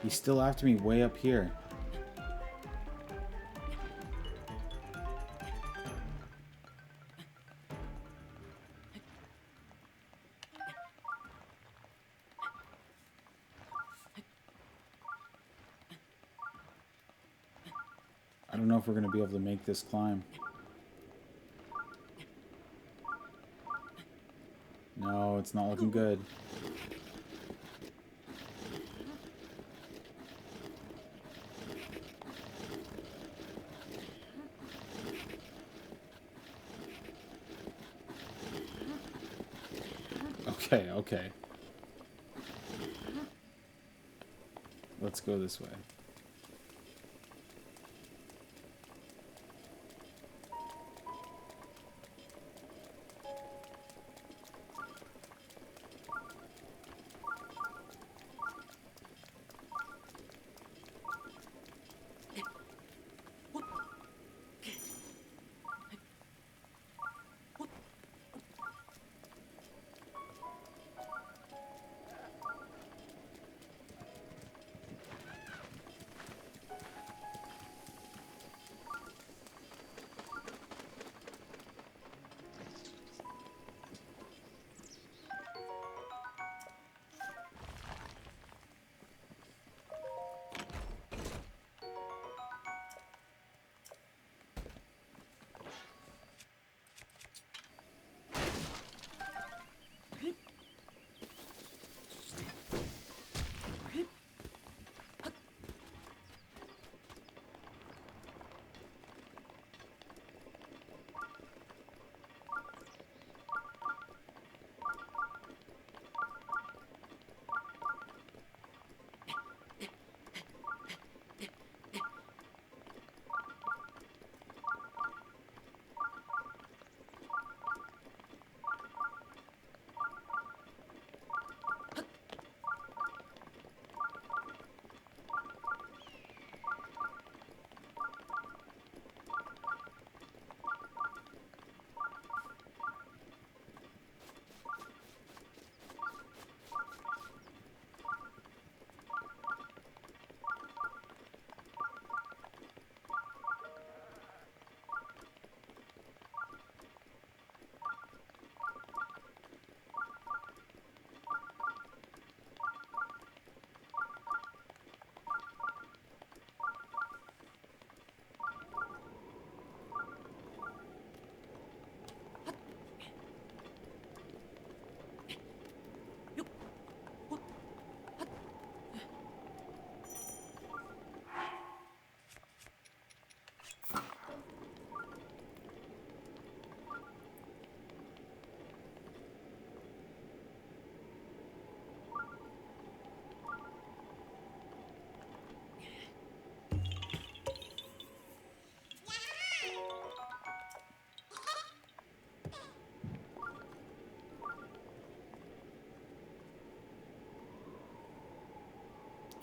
He's still after me way up here. I don't know if we're going to be able to make this climb. No, it's not looking good. Okay, okay. Let's go this way.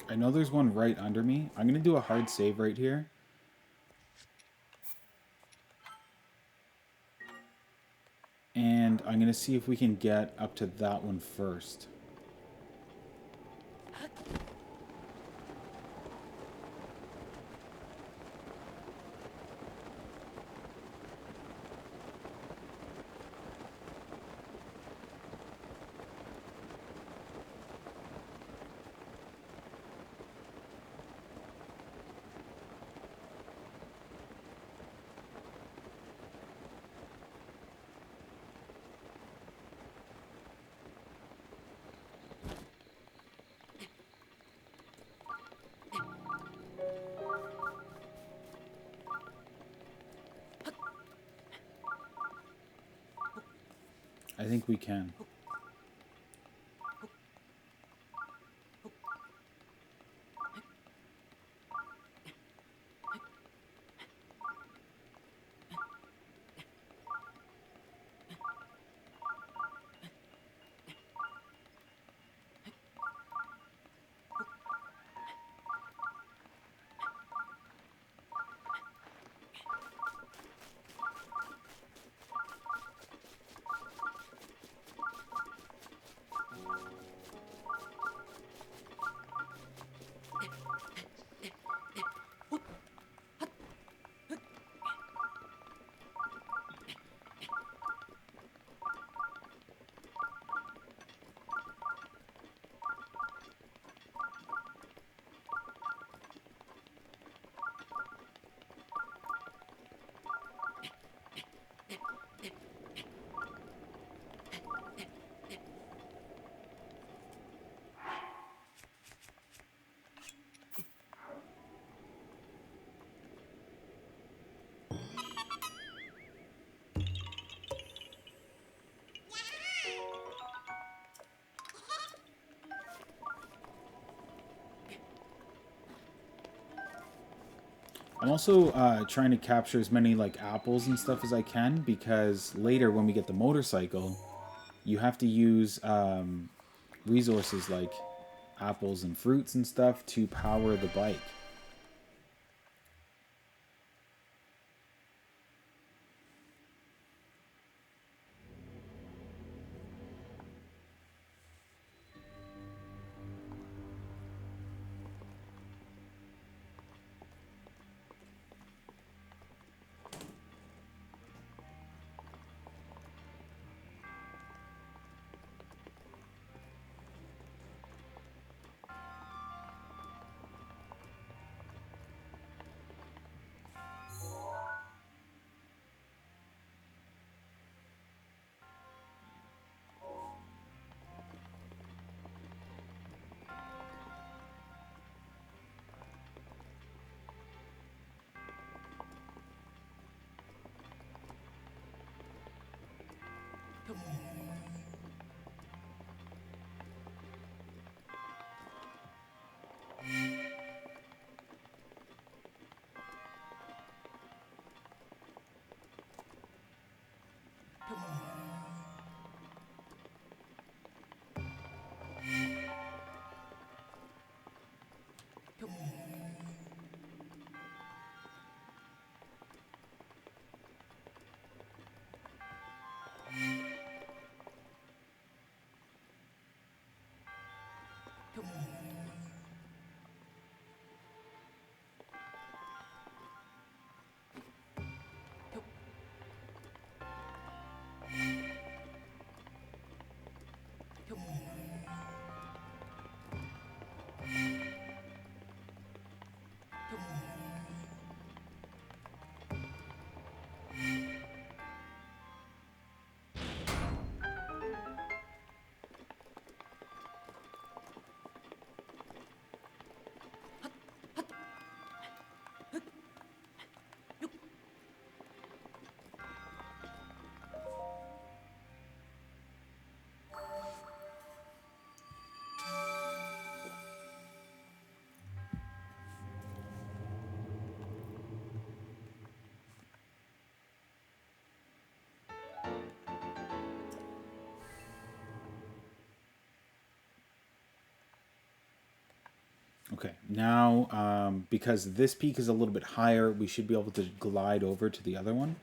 I know there's one right under me. I'm going to do a hard save right here. And I'm going to see if we can get up to that one first. I think we can. I'm also trying to capture as many like apples and stuff as I can, because later when we get the motorcycle, you have to use resources like apples and fruits and stuff to power the bike. Okay, now because this peak is a little bit higher, we should be able to glide over to the other one.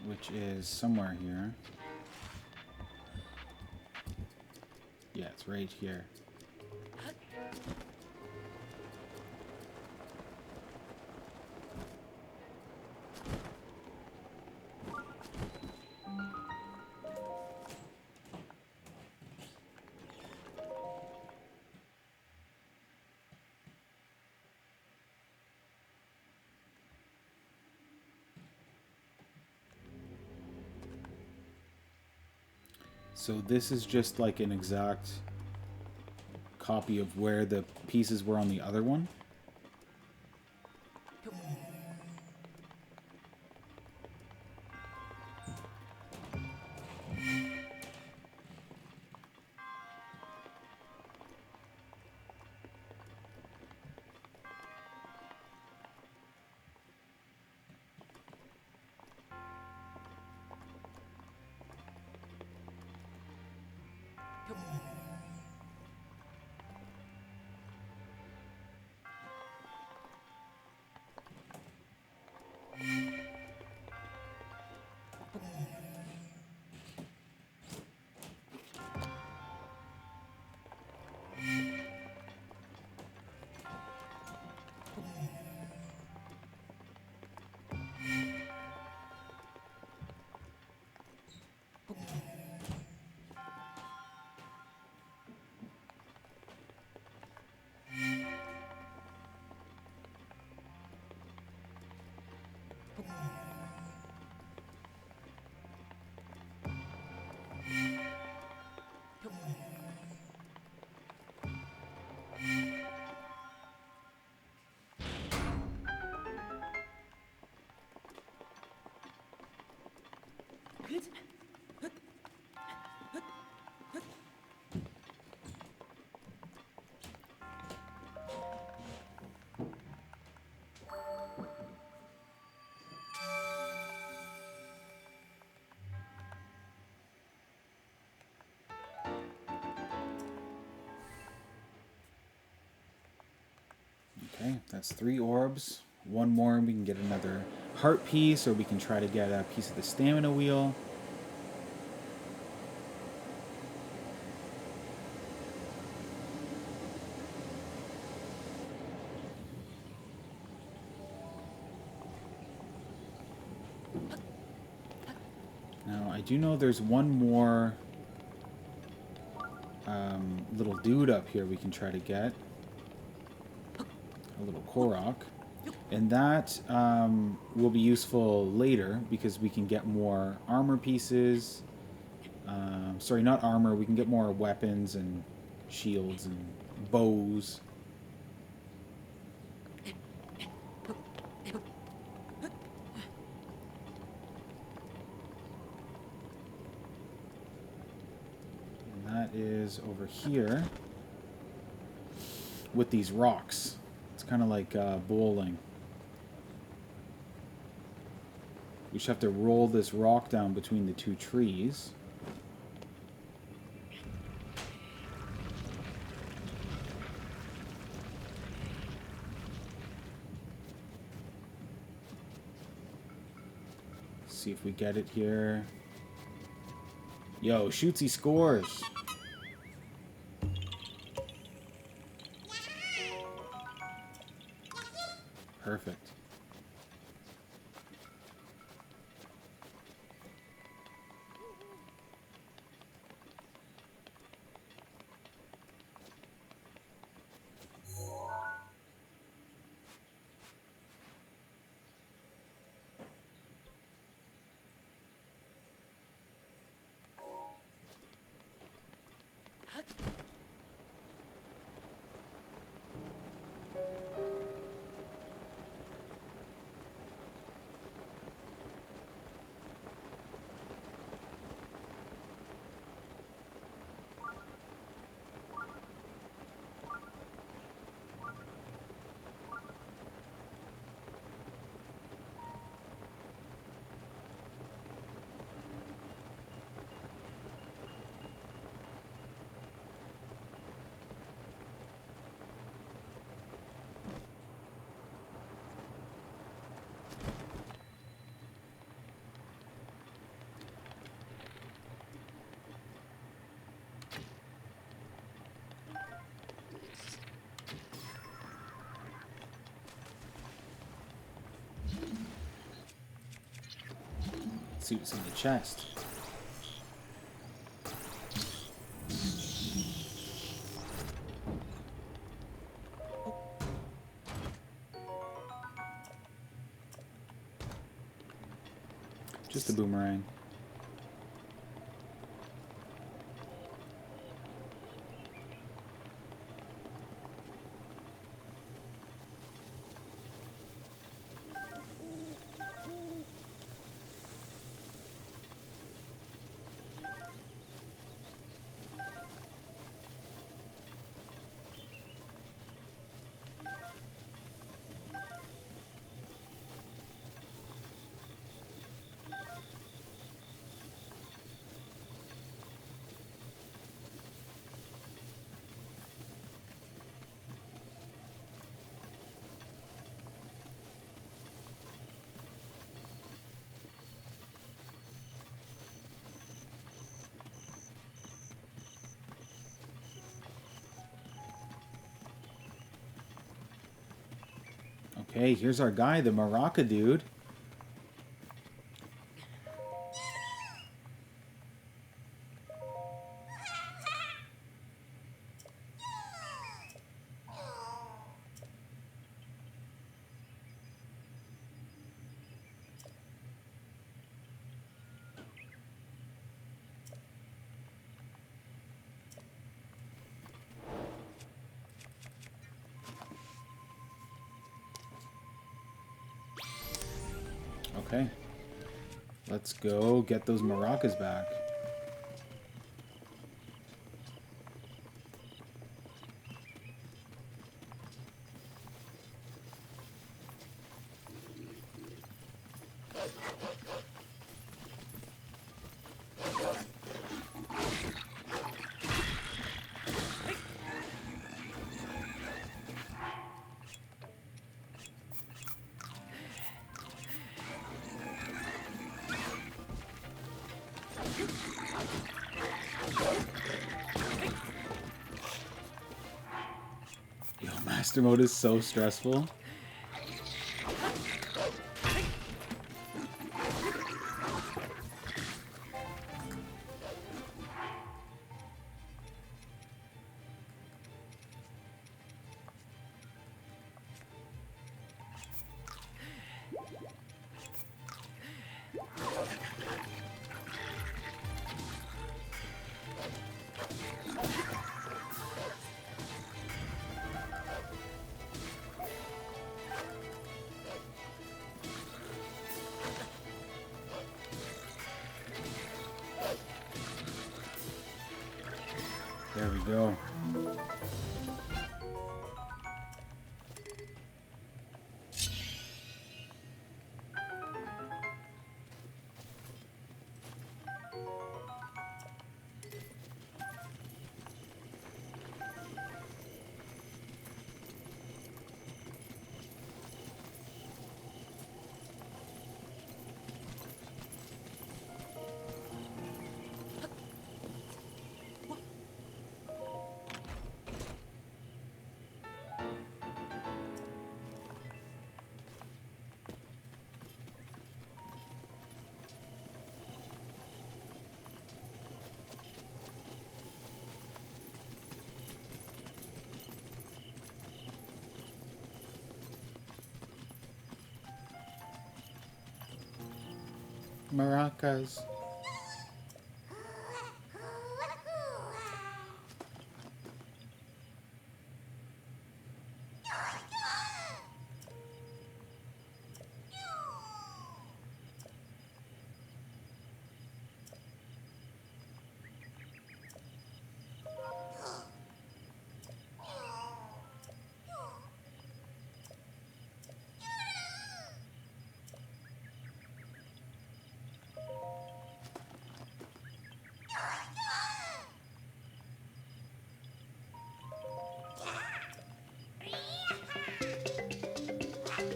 Which is somewhere here. Yeah, it's right here. So this is just like an exact copy of where the pieces were on the other one. Okay, that's 3 orbs. One more and we can get another heart piece, or we can try to get a piece of the stamina wheel. Now, I do know there's one more little dude up here we can try to get. A little Korok. And that will be useful later because we can get more armor pieces. Sorry, not armor. We can get more weapons and shields and bows. And that is over here with these rocks. It's kind of like bowling. We just have to roll this rock down between the 2 trees. See if we get it here. Yo, Shootsy scores! Perfect. see what's in the chest. Just a boomerang. Okay, here's our guy, the Maraca dude. Okay. Let's go get those maracas back. Yo, Master Mode is so stressful. There we go. Maracas.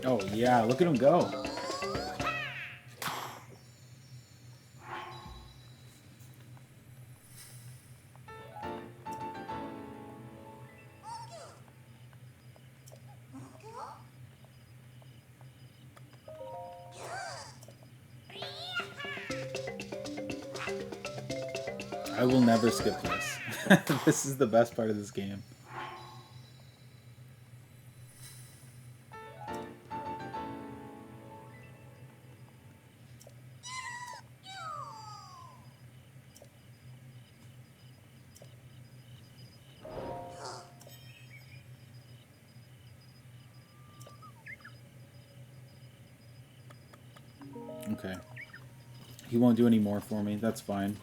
Oh yeah, look at him go. I will never skip this. This is the best part of this game. Okay. He won't do any more for me. That's fine.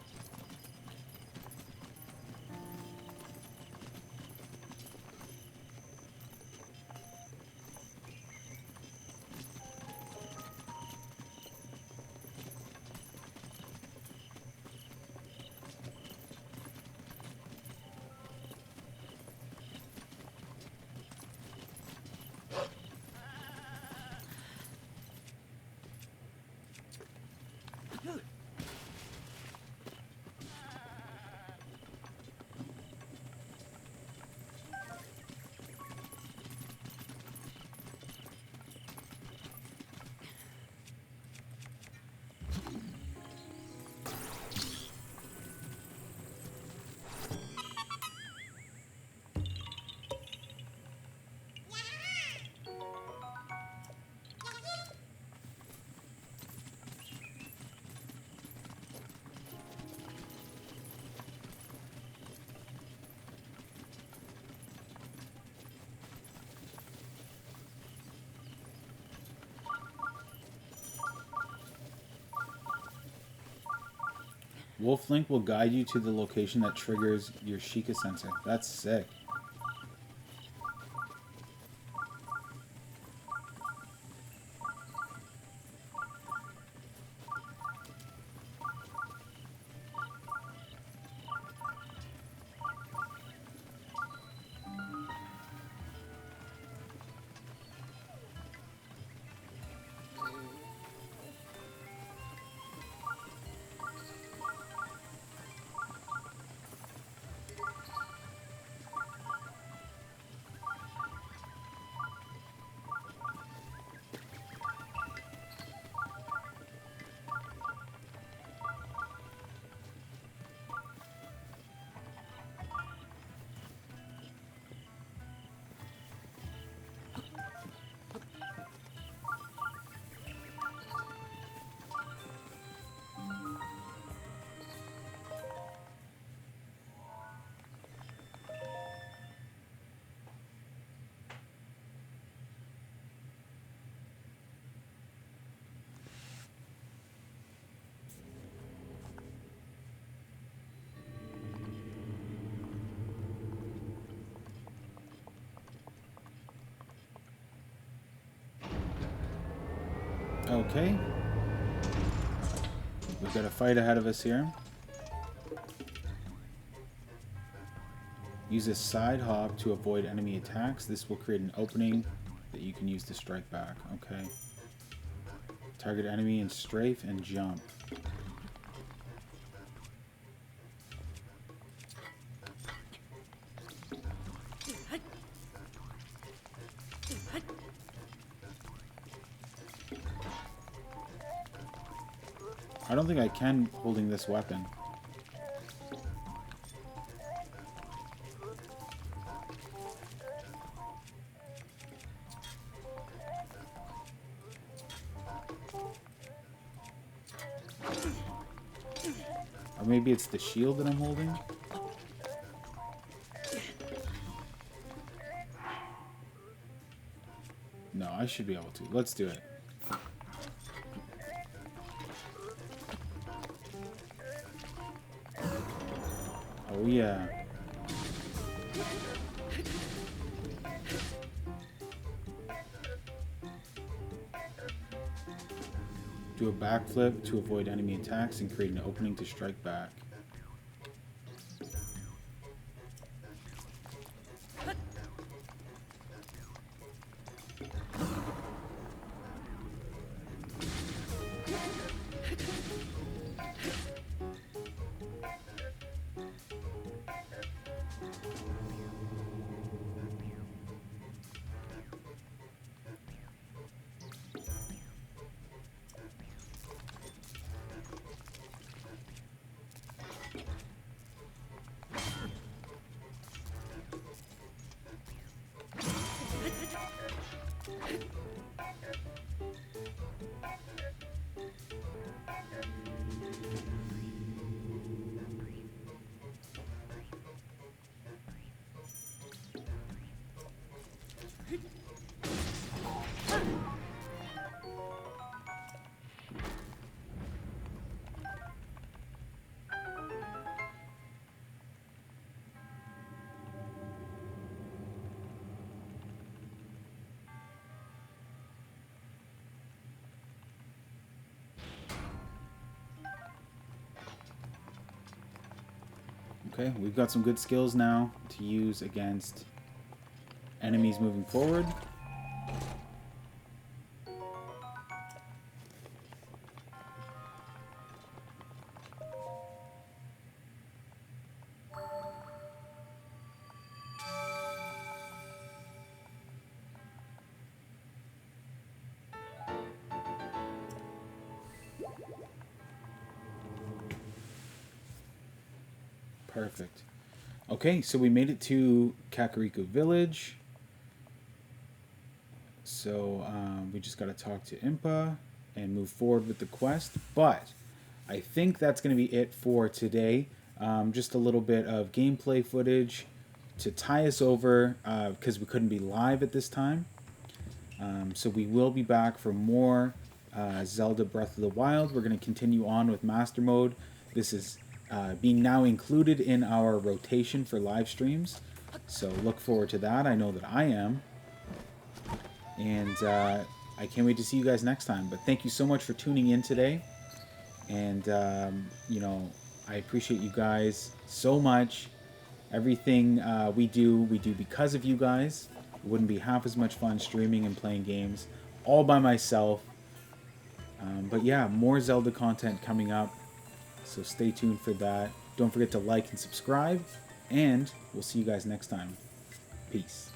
Wolf Link will guide you to the location that triggers your Sheikah sensor. That's sick. Okay. We've got a fight ahead of us here. Use a side hop to avoid enemy attacks. This will create an opening that you can use to strike back. Okay. Target enemy and strafe and jump. I don't think I can holding this weapon. Or maybe it's the shield that I'm holding? No, I should be able to. Let's do it. Oh yeah. Do a backflip to avoid enemy attacks and create an opening to strike back. Okay, we've got some good skills now to use against enemies moving forward. Perfect. Okay, so we made it to Kakariko Village. So we just got to talk to Impa and move forward with the quest. But I think that's going to be it for today. Just a little bit of gameplay footage to tie us over because we couldn't be live at this time. So we will be back for more Zelda Breath of the Wild. We're going to continue on with Master Mode. This is being now included in our rotation for live streams. So look forward to that. I know that I am. And I can't wait to see you guys next time. But thank you so much for tuning in today. And, you know, I appreciate you guys so much. Everything we do because of you guys. It wouldn't be half as much fun streaming and playing games all by myself. But yeah, more Zelda content coming up. So stay tuned for that. Don't forget to like and subscribe. And we'll see you guys next time. Peace.